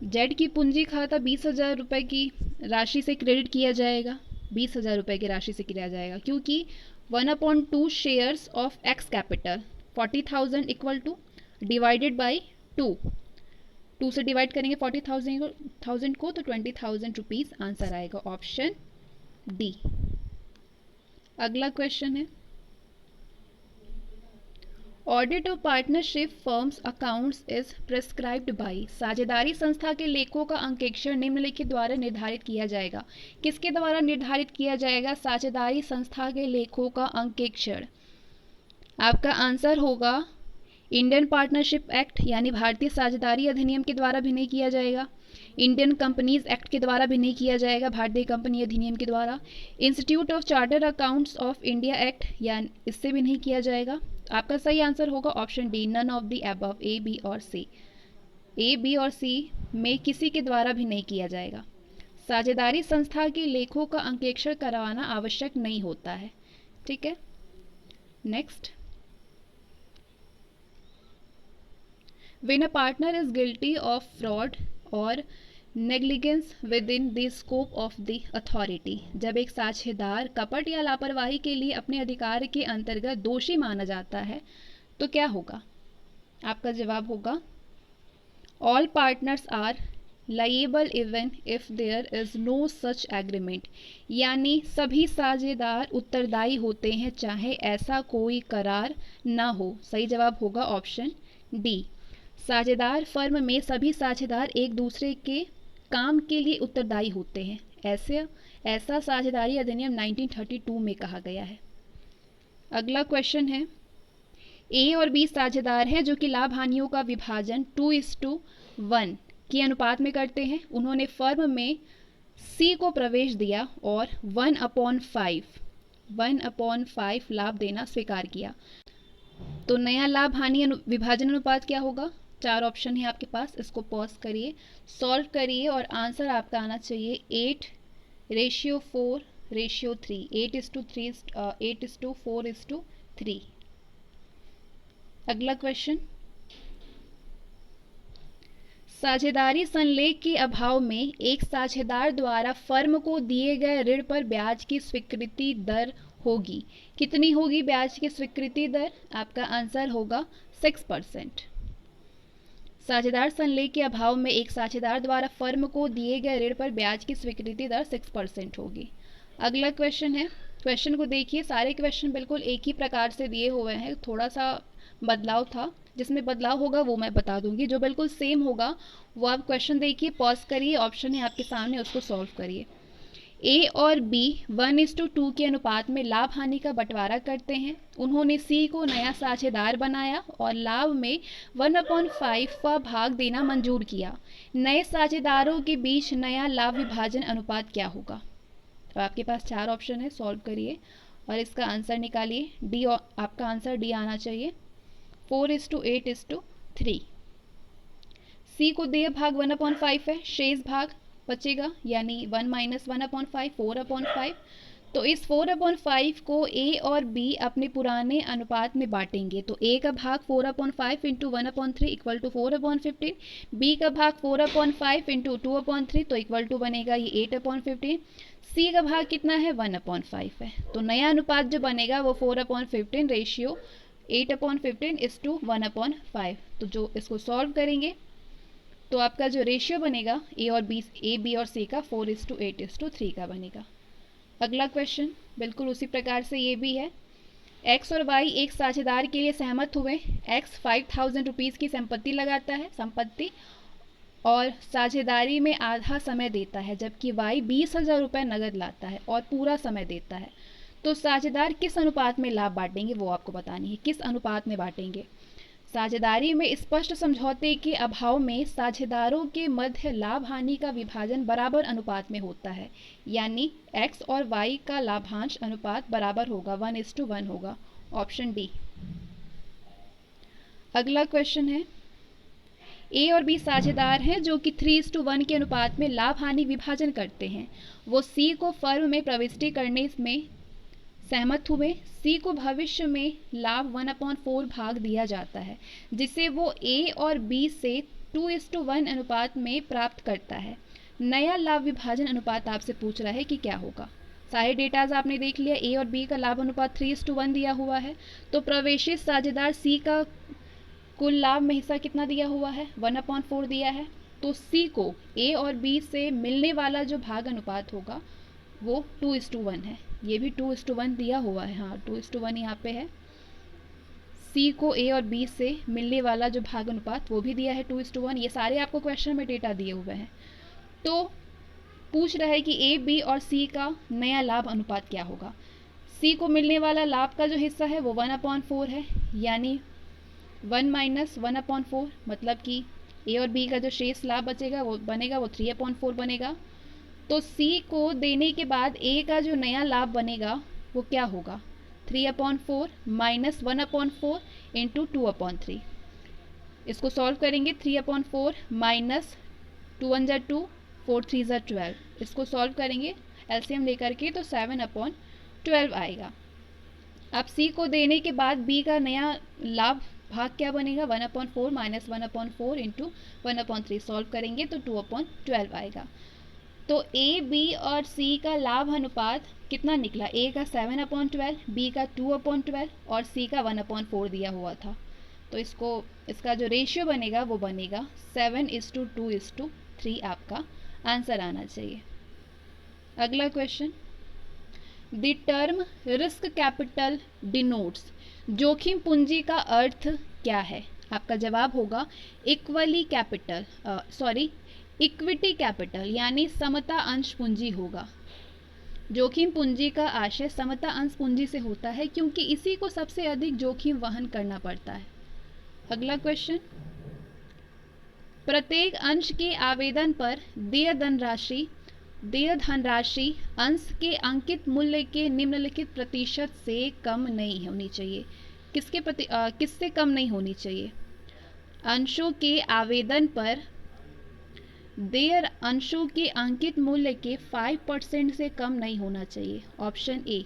जेड की पूंजी खाता 20,000 रुपये की राशि से क्रेडिट किया जाएगा, 20,000 रुपये की राशि से किया जाएगा, क्योंकि 1/2 shares of x capital 40,000 equal two divided by 2 से डिवाइड करेंगे 40,000 को तो 20,000 रुपीज़ आंसर आएगा, ऑप्शन डी। अगला क्वेश्चन है, audit of partnership firms accounts is prescribed by, साझेदारी संस्था के लेखों का अंकेक्षण निम्नलिखित द्वारा निर्धारित किया जाएगा। किसके द्वारा निर्धारित किया जाएगा साझेदारी संस्था के लेखों का अंकेक्षण? आपका आंसर होगा इंडियन पार्टनरशिप एक्ट यानी भारतीय साझेदारी अधिनियम के द्वारा भी नहीं किया जाएगा, इंडियन कंपनीज एक्ट के द्वारा भी नहीं किया जाएगा, भारतीय कंपनी अधिनियम के द्वारा, institute of charter accounts of India act या इससे भी नहीं किया जाएगा। आपका सही आंसर होगा option D, none of the above, A B और सी। ए बी और सी में किसी के द्वारा भी नहीं किया जाएगा। साझेदारी संस्था के लेखों का अंकेक्षण करवाना आवश्यक नहीं होता है। ठीक है, next, when a partner is guilty of fraud or negligence within the scope of the authority, जब एक साझेदार कपट या लापरवाही के लिए अपने अधिकार के अंतर्गत दोषी माना जाता है तो क्या होगा? आपका जवाब होगा all partners are liable even if there is no such agreement, यानी सभी साझेदार उत्तरदायी होते हैं चाहे ऐसा कोई करार ना हो। सही जवाब होगा ऑप्शन डी। साझेदार फर्म में सभी साझेदार एक दूसरे के काम के लिए उत्तरदायी होते हैं, ऐसा साझेदारी अधिनियम 1932 में कहा गया है। अगला क्वेश्चन है, ए और बी साझेदार हैं जो कि लाभ हानियों का विभाजन 2:1 के अनुपात में करते हैं। उन्होंने फर्म में सी को प्रवेश दिया और 1/5 लाभ देना स्वीकार किया, तो नया लाभ हानि विभाजन अनुपात क्या होगा? 4 ऑप्शन है आपके पास, इसको पॉज करिए, सॉल्व करिए और आंसर आपका आना चाहिए 8:4:3, 8:4:3। अगला क्वेश्चन, साझेदारी संलेख के अभाव में एक साझेदार द्वारा फर्म को दिए गए ऋण पर ब्याज की स्वीकृति दर होगी। कितनी होगी ब्याज की स्वीकृति दर? आपका आंसर होगा 6%। साझेदार संलेख के अभाव में एक साझेदार द्वारा फर्म को दिए गए ऋण पर ब्याज की स्वीकृति दर 6% होगी। अगला क्वेश्चन है, क्वेश्चन को देखिए, सारे क्वेश्चन बिल्कुल एक ही प्रकार से दिए हुए हैं, थोड़ा सा बदलाव था, जिसमें बदलाव होगा वो मैं बता दूंगी, जो बिल्कुल सेम होगा वो आप क्वेश्चन देखिए, पॉज करिए, ऑप्शन है आपके सामने, उसको सॉल्व करिए। ए और बी 1:2 के अनुपात में लाभ हानि का बंटवारा करते हैं। उन्होंने सी को नया साझेदार बनाया और लाभ में 1/5 का भाग देना मंजूर किया। नए साझेदारों के बीच नया लाभ विभाजन अनुपात क्या होगा? तो आपके पास 4 ऑप्शन है, सॉल्व करिए और इसका आंसर निकालिए। डी, आपका आंसर डी आना चाहिए, 4:8:3। सी को देय भाग 1/5 है, शेष भाग बचेगा यानी 1 - 1/5 4/5। तो इस 4/5 को ए और बी अपने पुराने अनुपात में बांटेंगे। तो ए का भाग 4/5 इंटू 1/3 इक्वल टू 4/15, बी का भाग 4/5 इंटू 2/3 तो इक्वल टू बनेगा ये 8/15, सी का भाग कितना है 1/5 है। तो नया अनुपात जो बनेगा वो 4/15 रेशियो 8/15:1/5। तो जो इसको सॉल्व करेंगे तो आपका जो रेशियो बनेगा ए बी और सी का 4:8:3 का बनेगा। अगला क्वेश्चन बिल्कुल उसी प्रकार से ये भी है। एक्स और वाई एक साझेदार के लिए सहमत हुए। एक्स 5000 रुपीज़ की संपत्ति लगाता है और साझेदारी में आधा समय देता है, जबकि वाई 20,000 रुपये नगद लाता है और पूरा समय देता है। तो साझेदार किस अनुपात में लाभ बांटेंगे वो आपको बतानी है। किस अनुपात में बांटेंगे? साझेदारी में स्पष्ट समझौते के अभाव में साझेदारों के मध्य लाभ हानि का विभाजन बराबर अनुपात में होता है, यानी एक्स और वाई का लाभांश अनुपात बराबर होगा, 1:1 होगा। Option D. अगला क्वेश्चन है, ए और बी साझेदार हैं जो कि 3:1 के अनुपात में लाभ हानि विभाजन करते हैं। वो सी को फर्म में प्रविष्टि करने में सहमत हुए। सी को भविष्य में लाभ 1/4 भाग दिया जाता है, जिसे वो ए और बी से 2:1 अनुपात में प्राप्त करता है। नया लाभ विभाजन अनुपात आपसे पूछ रहा है कि क्या होगा। सारे डेटाज आपने देख लिया। ए और बी का लाभ अनुपात 3:1 दिया हुआ है। तो प्रवेशित साझेदार सी का कुल लाभ में हिस्सा कितना दिया हुआ है? 1/4 दिया है। तो सी को ए और बी से मिलने वाला जो भाग अनुपात होगा वो 2:1 है। ये भी 2:1 दिया हुआ है, हाँ 2:1 यहाँ पे है। सी को ए और बी से मिलने वाला जो भाग अनुपात वो भी दिया है 2:1। ये सारे आपको क्वेश्चन में डेटा दिए हुए हैं। तो पूछ रहा है कि ए बी और सी का नया लाभ अनुपात क्या होगा। सी को मिलने वाला लाभ का जो हिस्सा है वो 1/4 है, यानी 1 - 1/4, मतलब कि ए और बी का जो शेष लाभ बचेगा वो 3/4 बनेगा। तो सी को देने के बाद ए का जो नया लाभ बनेगा वो क्या होगा? 3/4 - 1/4 इंटू 2/3। इसको सॉल्व करेंगे। 3/4 माइनस 2 1 = 2, 4 3 = 12। इसको सॉल्व करेंगे एलसीएम लेकर के तो 7/12 आएगा। अब सी को देने के बाद बी का नया लाभ भाग क्या बनेगा? 1/4 माइनस 1/4 इंटू 1/3। सॉल्व करेंगे तो 2/12 आएगा। तो ए बी और सी का लाभ अनुपात कितना निकला? ए का 7/12, बी का 2/12 और सी का 1/4 दिया हुआ था। तो इसका जो रेशियो बनेगा वो बनेगा 7:2:3 आपका आंसर आना चाहिए। अगला question, the term risk capital denotes, जोखिम पूंजी का अर्थ क्या है? आपका जवाब होगा इक्विटी कैपिटल, यानी समता अंश पूंजी होगा। जोखिम पूंजी का आशय समता अंश पूंजी से होता है, क्योंकि इसी को सबसे अधिक जोखिम वहन करना पड़ता है। अगला क्वेश्चन, प्रत्येक अंश के आवेदन पर देय धनराशि अंश के अंकित मूल्य के निम्नलिखित प्रतिशत से कम नहीं होनी चाहिए। किससे कम नहीं होनी चाहिए? अंशों के आवेदन पर देय अंशों के अंकित मूल्य के 5% से कम नहीं होना चाहिए। Option A.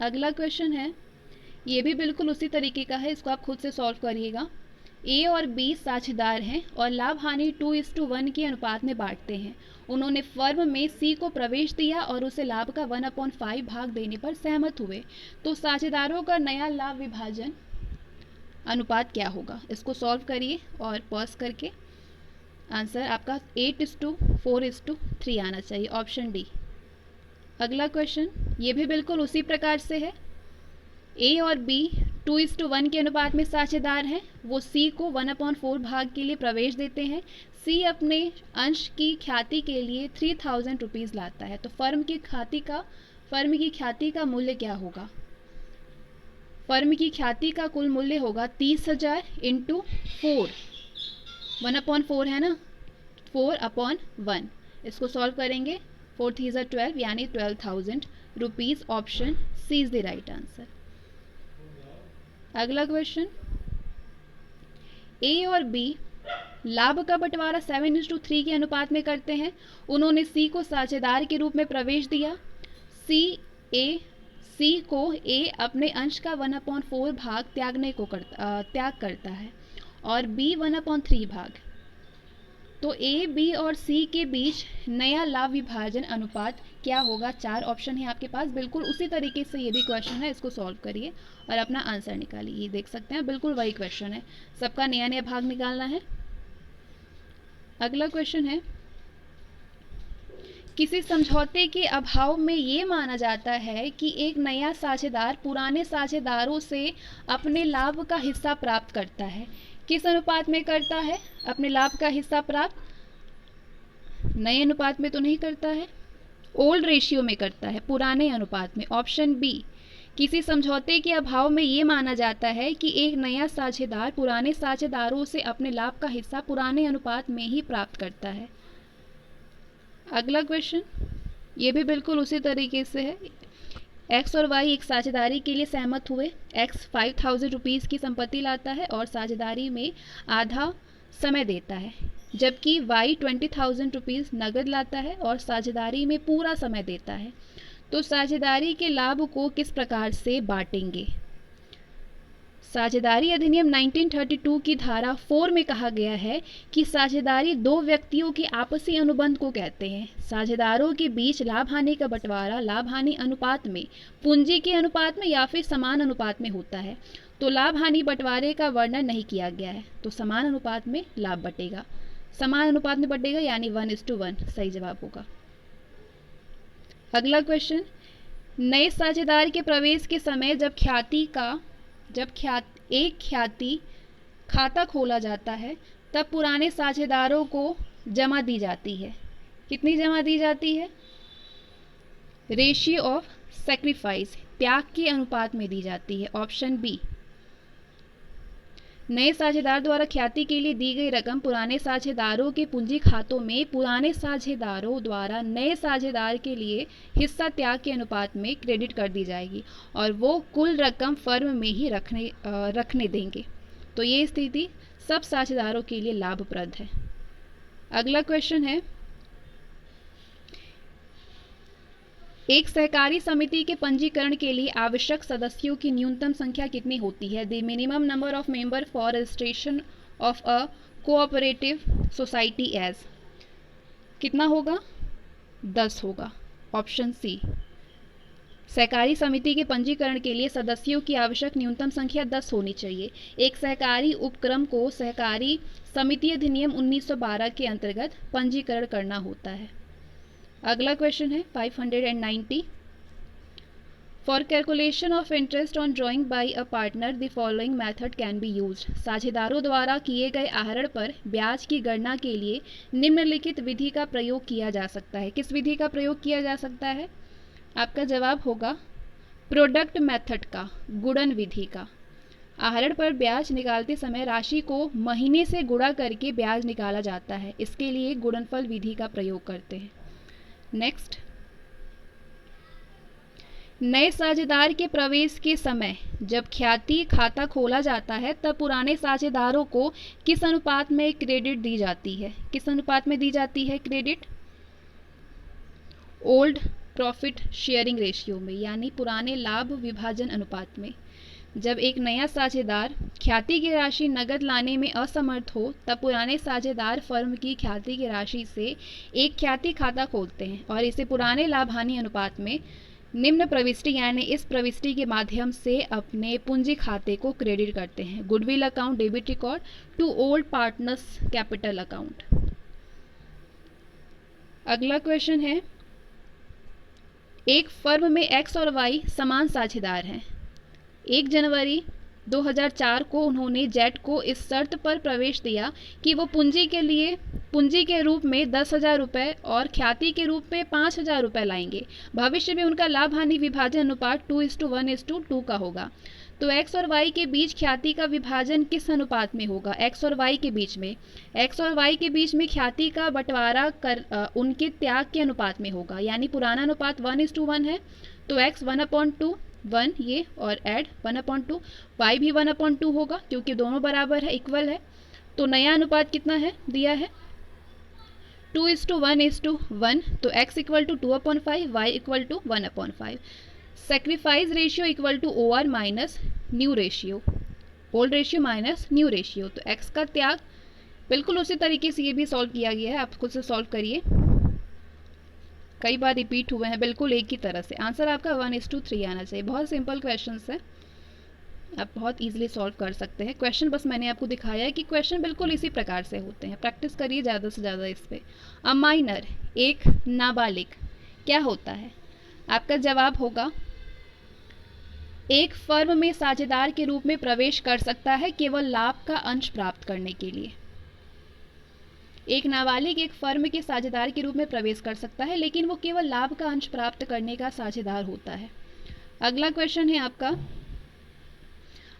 अगला क्वेश्चन है, ये भी बिल्कुल उसी तरीके का है, इसको आप खुद से सॉल्व करिएगा। ए और बी साझेदार हैं और लाभ हानि 2:1 के अनुपात में बांटते हैं। उन्होंने फर्म में सी को प्रवेश दिया और उसे लाभ का 1/5 भाग देने पर सहमत हुए। तो साझेदारों का नया लाभ विभाजन अनुपात क्या होगा? इसको सॉल्व करिए और पॉज करके आंसर आपका 8:4:3 आना चाहिए। Option D. अगला क्वेश्चन, ये भी बिल्कुल उसी प्रकार से है। ए और बी 2:1 के अनुपात में साझेदार हैं। वो सी को 1/4 भाग के लिए प्रवेश देते हैं। सी अपने अंश की ख्याति के लिए 3000 रुपीज़ लाता है, तो फर्म की ख्याति का मूल्य क्या होगा? फर्म की ख्याति का कुल मूल्य होगा 30,000 इंटू 4, 1/4 है ना, 4/1। इसको सॉल्व करेंगे, 4 3 12 यानी 12,000 rupees. Option C is the right answer. अगला क्वेश्चन, ए और बी लाभ का बंटवारा 7:3 के अनुपात में करते हैं। उन्होंने सी को साझेदार के रूप में प्रवेश दिया। सी को ए अपने अंश का 1/4 भाग त्याग करता है और बी 1/3 भाग। तो ए, बी और सी के बीच नया लाभ विभाजन अनुपात क्या होगा? 4 ऑप्शन है आपके पास। बिल्कुल उसी तरीके से ये भी क्वेश्चन है, इसको सॉल्व करिए और अपना आंसर निकालिए। ये देख सकते हैं बिल्कुल वही क्वेश्चन है, सबका नया नया भाग निकालना है। अगला क्वेश्चन है, किसी समझौते के अभाव में ये माना जाता है कि एक नया साझेदार पुराने साझेदारों से अपने लाभ का हिस्सा प्राप्त करता है। किस अनुपात में करता है अपने लाभ का हिस्सा प्राप्त? नए अनुपात में तो नहीं करता है, ओल्ड रेशियो में करता है, पुराने अनुपात में। ऑप्शन बी, किसी समझौते के अभाव में ये माना जाता है कि एक नया साझेदार पुराने साझेदारों से अपने लाभ का हिस्सा पुराने अनुपात में ही प्राप्त करता है। अगला क्वेश्चन, ये भी बिल्कुल उसी तरीके से है। एक्स और वाई एक साझेदारी के लिए सहमत हुए। एक्स 5,000 रुपीज़ की संपत्ति लाता है और साझेदारी में आधा समय देता है, जबकि वाई 20,000 रुपीज़ नगद लाता है और साझेदारी में पूरा समय देता है। तो साझेदारी के लाभ को किस प्रकार से बांटेंगे? साझेदारी अधिनियम 1932 की धारा 4 में कहा गया है कि साझेदारी दो व्यक्तियों के आपसी अनुबंध को कहते हैं। साझेदारों के बीच लाभ हानि का बंटवारा लाभ हानि अनुपात में, पूंजी के अनुपात में या फिर समान अनुपात में होता है। तो लाभ हानि बंटवारे का वर्णन नहीं किया गया है, तो समान अनुपात में लाभ बटेगा, समान अनुपात में बटेगा यानी 1:1 सही जवाब होगा। अगला क्वेश्चन, नए साझेदार के प्रवेश के समय जब एक ख्याति खाता खोला जाता है तब पुराने साझेदारों को जमा दी जाती है। कितनी जमा दी जाती है? रेशियो ऑफ सैक्रिफाइस, त्याग के अनुपात में दी जाती है। ऑप्शन बी, नए साझेदार द्वारा ख्याति के लिए दी गई रकम पुराने साझेदारों के पूंजी खातों में पुराने साझेदारों द्वारा नए साझेदार के लिए हिस्सा त्याग के अनुपात में क्रेडिट कर दी जाएगी और वो कुल रकम फर्म में ही रखने देंगे। तो ये स्थिति सब साझेदारों के लिए लाभप्रद है। अगला क्वेश्चन है, एक सहकारी समिति के पंजीकरण के लिए आवश्यक सदस्यों की न्यूनतम संख्या कितनी होती है? The minimum number of member for registration of a cooperative society as, कितना होगा? 10 होगा। ऑप्शन सी, सहकारी समिति के पंजीकरण के लिए सदस्यों की आवश्यक न्यूनतम संख्या 10 होनी चाहिए। एक सहकारी उपक्रम को सहकारी समिति अधिनियम 1912 के अंतर्गत पंजीकरण करना होता है। अगला क्वेश्चन है 590, for calculation of interest on drawing bye a partner the following method can be used. साझेदारों द्वारा किए गए आहरण पर ब्याज की गणना के लिए निम्नलिखित विधि का प्रयोग किया जा सकता है। किस विधि का प्रयोग किया जा सकता है? आपका जवाब होगा प्रोडक्ट मेथड का, गुणन विधि का। आहरण पर ब्याज निकालते समय राशि को महीने से गुणा करके ब्याज निकाला जाता है, इसके लिए गुणनफल विधि का प्रयोग करते हैं। नेक्स्ट, नए साझेदार के प्रवेश के समय जब ख्याति खाता खोला जाता है तब पुराने साझेदारों को किस अनुपात में क्रेडिट दी जाती है? किस अनुपात में दी जाती है credit? Old profit sharing ratio में, यानी पुराने लाभ विभाजन अनुपात में। जब एक नया साझेदार ख्याति की राशि नगद लाने में असमर्थ हो तब पुराने साझेदार फर्म की ख्याति की राशि से एक ख्याति खाता खोलते हैं और इसे पुराने लाभ हानि अनुपात में निम्न प्रविष्टि यानी इस प्रविष्टि के माध्यम से अपने पूंजी खाते को क्रेडिट करते हैं। Goodwill account debit record to old partners capital account. अगला क्वेश्चन है, एक फर्म में एक्स और वाई समान साझेदार हैं। 1 जनवरी 2004 को उन्होंने जेट को इस शर्त पर प्रवेश दिया कि वो पूंजी के रूप में 10,000 रुपये और ख्याति के रूप में 5,000 रुपये लाएंगे। भविष्य में उनका लाभ हानि विभाजन अनुपात 2:1:2 का होगा। तो x और y के बीच ख्याति का विभाजन किस अनुपात में होगा? x और y के बीच में, x और y के बीच में ख्याति का बंटवारा उनके त्याग के अनुपात में होगा, यानी पुराना अनुपात 1:1 है। तो x 1/2 1 ये और ऐड 1/2, y भी 1/2 होगा क्योंकि दोनों बराबर है, इक्वल है। तो नया अनुपात कितना है दिया है? 2:1:1। तो x इक्वल टू 2/5, y इक्वल टू 1/5। Sacrifice ratio equal to OR minus new ratio, old ratio minus new ratio. तो x का त्याग बिल्कुल उसी तरीके से ये भी सॉल्व किया गया है, आप खुद से सॉल्व करिए, कई बार रिपीट हुए हैं बिल्कुल एक ही तरह से। आंसर आपका 1:3 आना चाहिए। बहुत सिंपल क्वेश्चन है, आप बहुत इजीली सॉल्व कर सकते हैं। क्वेश्चन बस मैंने आपको दिखाया है कि क्वेश्चन बिल्कुल इसी प्रकार से होते हैं, प्रैक्टिस करिए ज़्यादा से ज़्यादा इस पर। अ माइनर, एक नाबालिग क्या होता है? आपका जवाब होगा एक फर्म में साझेदार के रूप में प्रवेश कर सकता है केवल लाभ का अंश प्राप्त करने के लिए। एक नाबालिग एक फर्म के साझेदार के रूप में प्रवेश कर सकता है, लेकिन वो केवल लाभ का अंश प्राप्त करने का साझेदार होता है। अगला क्वेश्चन है आपका,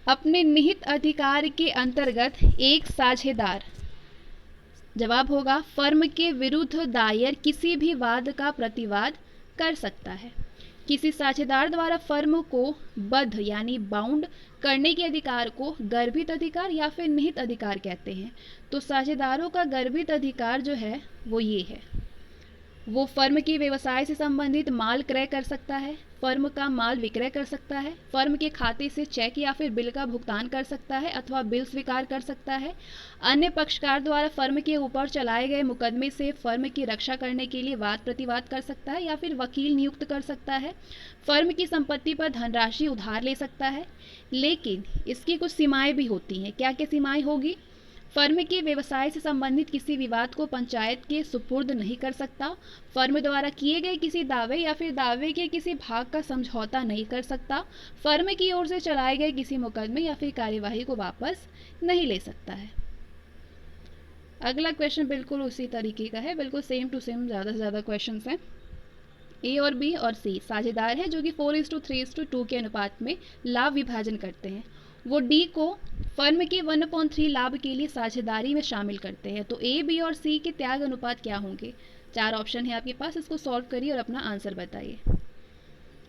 अपने निहित अधिकार के अंतर्गत एक साझेदार, जवाब होगा फर्म के विरुद्ध दायर किसी भी वाद का प्रतिवाद कर सकता है। किसी साझेदार द्वारा फर्म को बद्ध यानी बाउंड करने के अधिकार को गर्भित अधिकार या फिर निहित अधिकार कहते हैं। तो साझेदारों का गर्भित अधिकार जो है वो ये है, वो फर्म के व्यवसाय से संबंधित माल क्रय कर सकता है, फर्म का माल विक्रय कर सकता है, फर्म के खाते से चेक या फिर बिल का भुगतान कर सकता है अथवा बिल स्वीकार कर सकता है, अन्य पक्षकार द्वारा फर्म के ऊपर चलाए गए मुकदमे से फर्म की रक्षा करने के लिए वाद प्रतिवाद कर सकता है या फिर वकील नियुक्त कर सकता है, फर्म की संपत्ति पर धनराशि उधार ले सकता है। लेकिन इसकी कुछ सीमाएं भी होती हैं। क्या क्या सीमाएं होगी? फर्म के व्यवसाय से संबंधित किसी विवाद को पंचायत के सुपुर्द नहीं कर सकता, फर्म द्वारा किए गए किसी दावे या फिर दावे के किसी भाग का समझौता नहीं कर सकता, फर्म की ओर से चलाए गए किसी मुकदमे या फिर कार्यवाही को वापस नहीं ले सकता है। अगला क्वेश्चन बिल्कुल उसी तरीके का है, बिल्कुल सेम टू सेम, ज़्यादा से ज़्यादा क्वेश्चन हैं। ए और बी और सी साझेदार है जो कि 4:3:2 के अनुपात में लाभ विभाजन करते हैं। वो डी को फर्म के 1/3 लाभ के लिए साझेदारी में शामिल करते हैं। तो ए, बी और सी के त्याग अनुपात क्या होंगे? 4 ऑप्शन है आपके पास, इसको सॉल्व करिए और अपना आंसर बताइए।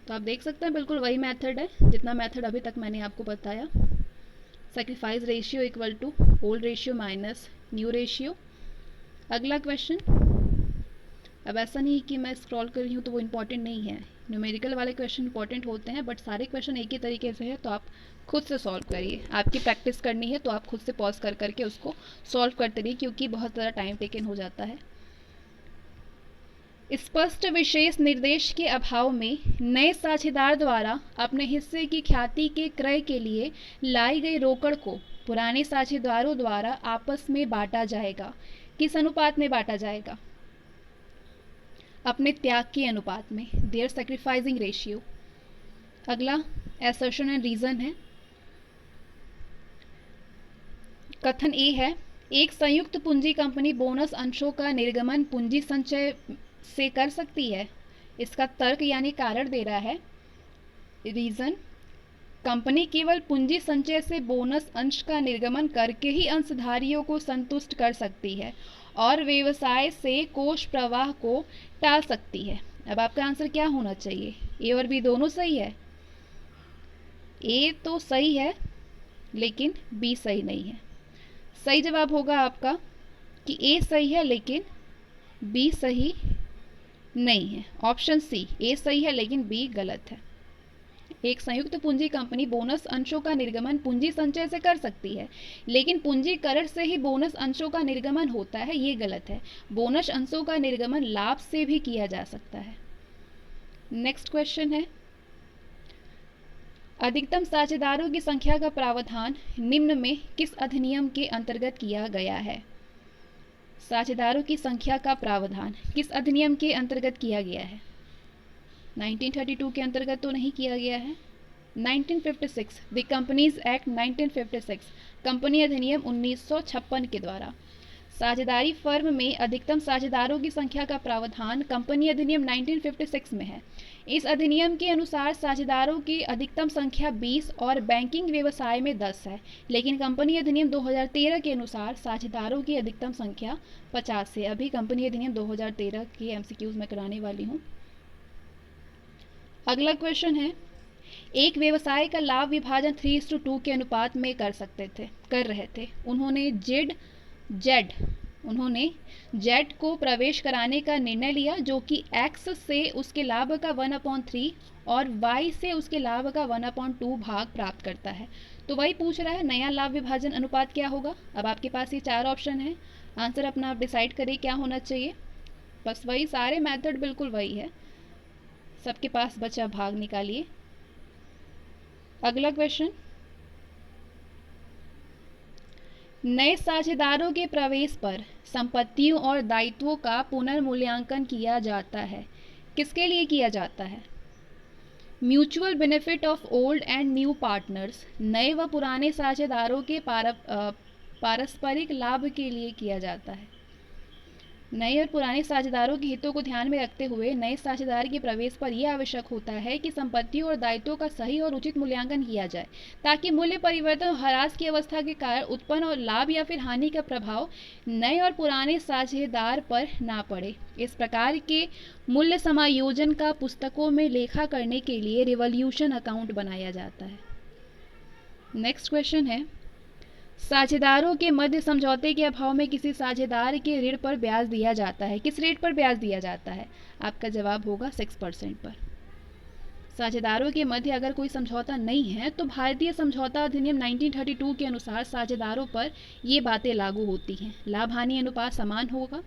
तो आप देख सकते हैं बिल्कुल वही मेथड है जितना मेथड अभी तक मैंने आपको बताया। Sacrifice ratio equal to old ratio minus new ratio. अगला क्वेश्चन, अब ऐसा नहीं कि मैं स्क्रॉल कर रही हूँ तो वो इम्पॉर्टेंट नहीं है, न्यूमेरिकल वाले क्वेश्चन इंपॉर्टेंट होते हैं, बट सारे क्वेश्चन एक ही तरीके से है तो आप खुद से सॉल्व करिए। आपकी प्रैक्टिस करनी है तो आप खुद से पॉज कर करके उसको सॉल्व करते रहिए, क्योंकि बहुत ज़्यादा टाइम टेकन हो जाता है। स्पष्ट विशेष निर्देश के अभाव में नए साझेदार द्वारा अपने हिस्से की ख्याति के क्रय के लिए लाई गई रोकड़ को पुराने साझेदारों द्वारा आपस में बांटा जाएगा। किस अनुपात में बांटा जाएगा? अपने त्याग के अनुपात में, देयर सैक्रिफाइसिंग रेशियो। अगला असर्शन एंड रीजन है। कथन ए है, एक संयुक्त पूंजी कंपनी बोनस अंशों का निर्गमन पूंजी संचय से कर सकती है। इसका तर्क यानी कारण दे रहा है, रीजन, कंपनी केवल पूंजी संचय से बोनस अंश का निर्गमन करके ही अंशधारियों को संतुष्ट कर सकती है और व्यवसाय से कोष प्रवाह को टाल सकती है। अब आपका आंसर क्या होना चाहिए? ए और बी दोनों सही है। ए तो सही है लेकिन बी सही नहीं है। सही जवाब होगा आपका कि ए सही है लेकिन बी सही नहीं है। ऑप्शन सी, ए सही है लेकिन बी गलत है। एक संयुक्त पूंजी कंपनी बोनस अंशों का निर्गमन पूंजी संचय से कर सकती है, लेकिन पूंजीकरण से ही बोनस अंशों का निर्गमन होता है, ये गलत है। बोनस अंशों का निर्गमन लाभ से भी किया जा सकता है। नेक्स्ट क्वेश्चन है, अधिकतम साझेदारों की संख्या का प्रावधान निम्न में किस अधिनियम के अंतर्गत किया गया है? साझेदारों की संख्या का प्रावधान किस अधिनियम के अंतर्गत किया गया है? 1932 के अंतर्गत तो नहीं किया गया है। 1956, द कंपनीज एक्ट 1956, कंपनी अधिनियम 1956 के द्वारा। साझेदारी फर्म में अधिकतम साझेदारों की संख्या का प्रावधान कंपनी अधिनियम 1956 में है। इस अधिनियम के अनुसार साझेदारों की अधिकतम संख्या 20 और बैंकिंग व्यवसाय में 10 है, लेकिन कंपनी अधिनियम 2013 के अनुसार साझेदारों की अधिकतम संख्या 50 है। अभी कंपनी अधिनियम 2013 की एमसीक्यूज में कराने वाली हूँ। अगला क्वेश्चन है, एक व्यवसाय का लाभ विभाजन 3:2 के अनुपात में कर रहे थे। उन्होंने जेड को प्रवेश कराने का निर्णय लिया, जो कि एक्स से उसके लाभ का 1/3 और वाई से उसके लाभ का 1/2 भाग प्राप्त करता है। तो वही पूछ रहा है नया लाभ विभाजन अनुपात क्या होगा। अब आपके पास ये 4 ऑप्शन है, आंसर अपना आप डिसाइड करिए क्या होना चाहिए। बस वही सारे मेथड बिल्कुल वही है, सबके पास बचा भाग निकालिए। अगला क्वेश्चन, नए साझेदारों के प्रवेश पर संपत्तियों और दायित्वों का पुनर्मूल्यांकन किया जाता है। किसके लिए किया जाता है? Mutual benefit of old and new partners, नए व पुराने साझेदारों के पारस्परिक लाभ के लिए किया जाता है। नए और पुराने साझेदारों के हितों को ध्यान में रखते हुए नए साझेदार के प्रवेश पर यह आवश्यक होता है कि संपत्तियों और दायित्वों का सही और उचित मूल्यांकन किया जाए, ताकि मूल्य परिवर्तन और ह्रास की अवस्था के कारण उत्पन्न और लाभ या फिर हानि का प्रभाव नए और पुराने साझेदार पर ना पड़े। इस प्रकार के मूल्य समायोजन का पुस्तकों में लेखा करने के लिए रिवॉल्यूशन अकाउंट बनाया जाता है। नेक्स्ट क्वेश्चन है, साझेदारों के मध्य समझौते के अभाव में किसी साझेदार के ऋण पर ब्याज दिया जाता है। किस रेट पर ब्याज दिया जाता है? आपका जवाब होगा 6% पर। साझेदारों के मध्य अगर कोई समझौता नहीं है तो भारतीय समझौता अधिनियम 1932 के अनुसार साझेदारों पर ये बातें लागू होती हैं। लाभ हानि अनुपात समान होगा,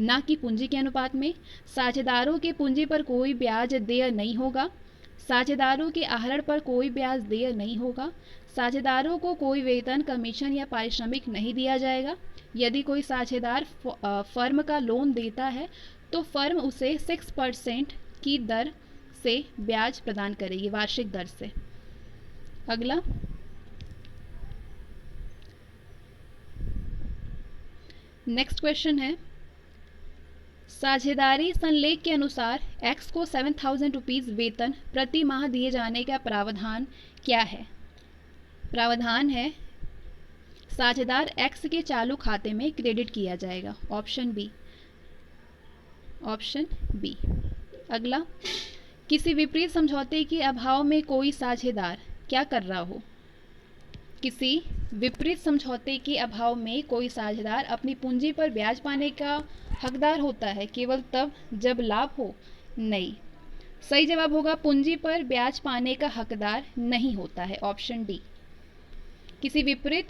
ना कि पूंजी के अनुपात में। साझेदारों के पूंजी पर कोई ब्याज देय नहीं होगा। साझेदारों के आहरण पर कोई ब्याज देय नहीं होगा। साझेदारों को कोई वेतन, कमीशन या पारिश्रमिक नहीं दिया जाएगा। यदि कोई साझेदार फर्म का लोन देता है तो फर्म उसे 6% की दर से ब्याज प्रदान करेगी, वार्षिक दर से। अगला, नेक्स्ट क्वेश्चन है, साझेदारी संलेख के अनुसार एक्स को 7,000 रुपीज वेतन प्रति माह दिए जाने का प्रावधान क्या है? प्रावधान है साझेदार एक्स के चालू खाते में क्रेडिट किया जाएगा। Option B. अगला, किसी विपरीत समझौते के अभाव में कोई साझेदार क्या कर रहा हो? किसी विपरीत समझौते के अभाव में कोई साझेदार अपनी पूंजी पर ब्याज पाने का हकदार होता है केवल तब जब लाभ हो? नहीं। सही जवाब होगा पूंजी पर ब्याज पाने का हकदार नहीं होता है। Option D. किसी विपरीत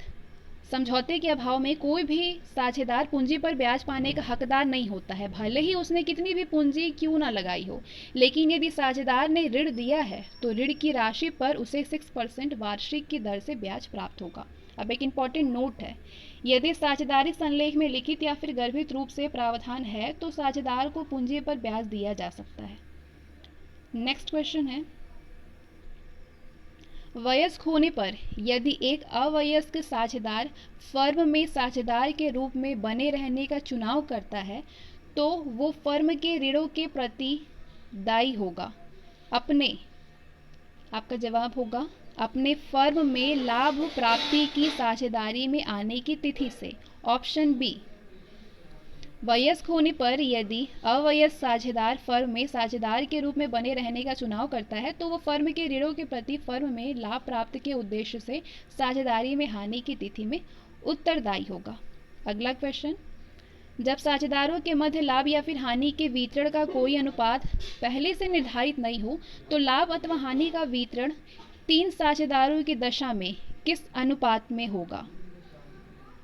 समझौते के अभाव में कोई भी साझेदार पूंजी पर ब्याज पाने का हकदार नहीं होता है, भले ही उसने कितनी भी पूंजी क्यों ना लगाई हो। लेकिन यदि साझेदार ने ऋण दिया है तो ऋण की राशि पर उसे 6% वार्षिक की दर से ब्याज प्राप्त होगा। अब एक इम्पॉर्टेंट नोट है, यदि साझेदारी संलेख में लिखित या फिर गर्भित रूप से प्रावधान है तो साझेदार को पूंजी पर ब्याज दिया जा सकता है। नेक्स्ट क्वेश्चन है, वयस्क होने पर यदि एक अवयस्क साझेदार फर्म में साझेदार के रूप में बने रहने का चुनाव करता है तो वो फर्म के ऋणों के प्रति दायी होगा आपका जवाब होगा अपने फर्म में लाभ प्राप्ति की साझेदारी में आने की तिथि से। Option B. वयस्क होने पर यदि अवयस्क साझेदार फर्म में साझेदार के रूप में बने रहने का चुनाव करता है तो वो फर्म के ऋणों के प्रति फर्म में लाभ प्राप्त के उद्देश्य से साझेदारी में हानि की तिथि में उत्तरदायी होगा। अगला क्वेश्चन, जब साझेदारों के मध्य लाभ या फिर हानि के वितरण का कोई अनुपात पहले से निर्धारित नहीं हो तो लाभ अथवा हानि का वितरण 3 साझेदारों की दशा में किस अनुपात में होगा?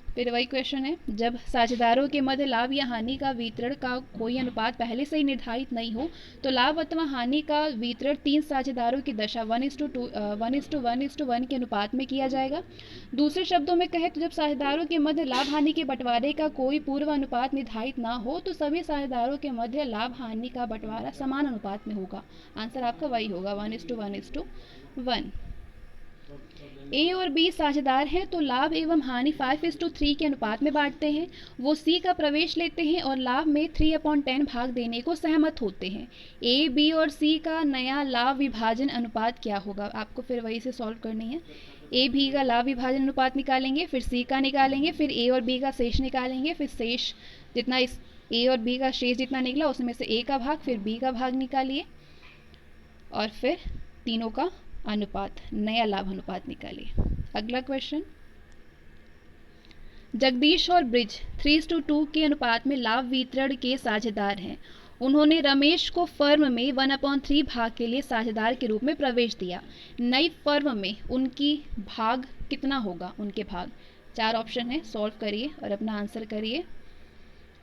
फिर वही क्वेश्चन है, जब साझेदारों के मध्य लाभ या हानि का वितरण का कोई अनुपात पहले से ही निर्धारित नहीं हो तो लाभ अथवा हानि का वितरण 3 साझेदारों की दशा 1:1 के अनुपात में किया जाएगा। दूसरे शब्दों में कहें तो जब साझेदारों के मध्य लाभ हानि के बंटवारे का कोई पूर्व अनुपात निर्धारित ना हो तो सभी साझेदारों के मध्य लाभ हानि का बंटवारा समान अनुपात में होगा। आंसर आपका वही होगा 1:1:1। ए और बी साझेदार हैं तो लाभ एवं हानि 5:3 के अनुपात में बांटते हैं। वो सी का प्रवेश लेते हैं और लाभ में 3/10 भाग देने को सहमत होते हैं। ए, बी और सी का नया लाभ विभाजन अनुपात क्या होगा? आपको फिर वही से सॉल्व करनी है। ए, बी का लाभ विभाजन अनुपात निकालेंगे, फिर सी का निकालेंगे, फिर ए और बी का शेष निकालेंगे, फिर शेष जितना इस ए और बी का शेष जितना निकला उसमें से ए का भाग, फिर बी का भाग निकालिए और फिर तीनों का अनुपात, नया लाभ अनुपात निकालिए। अगला क्वेश्चन, जगदीश और ब्रिज 3:2 के अनुपात में लाभ वितरण के साझेदार हैं। उन्होंने रमेश को फर्म में 1/3 भाग के लिए साझेदार के रूप में प्रवेश दिया। नई फर्म में उनकी भाग कितना होगा? उनके भाग 4 ऑप्शन है, सॉल्व करिए और अपना आंसर करिए।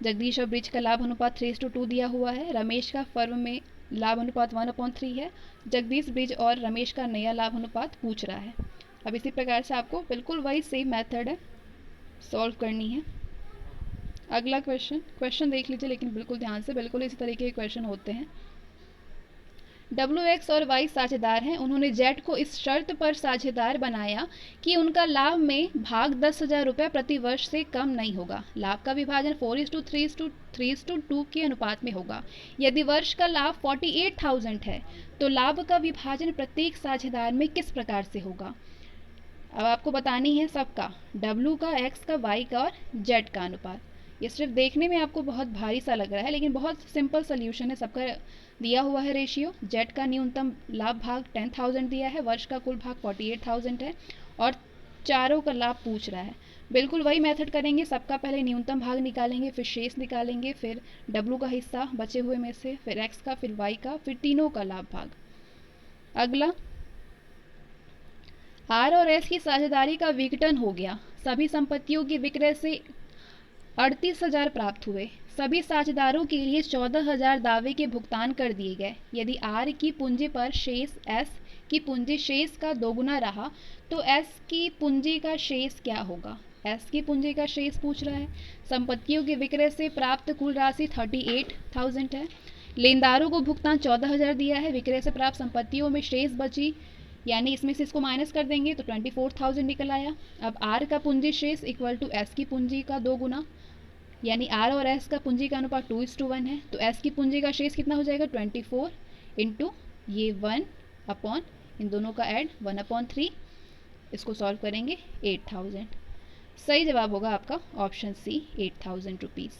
जगदीश और ब्रिज का लाभ अनुपात 3:2 दिया हुआ है। रमेश का फर्म में लाभ अनुपात 1/3 है। जगदीश, ब्रिज और रमेश का नया लाभ अनुपात पूछ रहा है। अब इसी प्रकार से आपको बिल्कुल वही सेम मेथड है, सॉल्व करनी है। अगला क्वेश्चन देख लीजिए लेकिन बिल्कुल ध्यान से, बिल्कुल इसी तरीके के क्वेश्चन होते हैं। डब्ल्यू, एक्स और वाई साझेदार हैं। उन्होंने जेड को इस शर्त पर साझेदार बनाया कि उनका लाभ में भाग 10,000 रुपये प्रति वर्ष से कम नहीं होगा। लाभ का विभाजन 4:3:2 के अनुपात में होगा। यदि वर्ष का लाभ 48,000 है तो लाभ का विभाजन प्रत्येक साझेदार में किस प्रकार से होगा? अब आपको बतानी है सबका, डब्ल्यू का, एक्स का, वाई का और जेड का अनुपात। ये सिर्फ देखने में आपको बहुत भारी सा लग रहा है लेकिन बहुत सिंपल सोल्यूशन है। सबका दिया हुआ है रेशियो। जेड का न्यूनतम लाभ भाग 10,000 दिया है, वर्ष का कुल भाग 48,000 है और चारों का लाभ पूछ रहा है। बिल्कुल वही मेथड करेंगे, सबका पहले न्यूनतम भाग निकालेंगे, फिर शेष निकालेंगे, फिर डब्ल्यू का हिस्सा बचे हुए में से, फिर एक्स का, फिर वाई का, फिर तीनों का लाभ भाग। अगला, आर और एस की साझेदारी का विघटन हो गया। सभी संपत्तियों के विक्रय से 38,000 प्राप्त हुए। सभी साझेदारों के लिए 14,000 दावे के भुगतान कर दिए गए। यदि आर की पूंजी पर शेष एस की पूंजी शेष का दोगुना रहा तो एस की पूंजी का शेष क्या होगा? एस की पूंजी का शेष पूछ रहा है। संपत्तियों के विक्रय से प्राप्त कुल राशि 38,000 है। लेनदारों को भुगतान 14,000 दिया है। विक्रय से प्राप्त संपत्तियों में शेष बची, यानी इसमें से इसको माइनस कर देंगे तो 24,000 निकल आया। अब आर का पूंजी शेष इक्वल टू एस की पूंजी का दोगुना, यानी आर और एस का पूंजी का अनुपात 2:1 है। तो एस की पूंजी का शेष कितना हो जाएगा? 24 इंटू ये 1 अपॉन इन दोनों का ऐड 1/3। इसको सॉल्व करेंगे 8,000। सही जवाब होगा आपका ऑप्शन सी, 8,000 रुपीज़।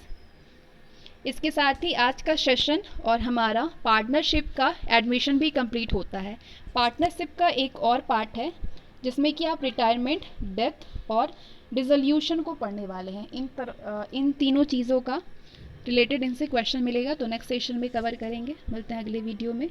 इसके साथ ही आज का सेशन और हमारा पार्टनरशिप का एडमिशन भी कंप्लीट होता है। पार्टनरशिप का एक और पार्ट है जिसमें कि आप रिटायरमेंट, डेथ और डिसोल्यूशन को पढ़ने वाले हैं। इन तीनों चीज़ों का रिलेटेड इनसे क्वेश्चन मिलेगा तो नेक्स्ट सेशन में कवर करेंगे। मिलते हैं अगले वीडियो में।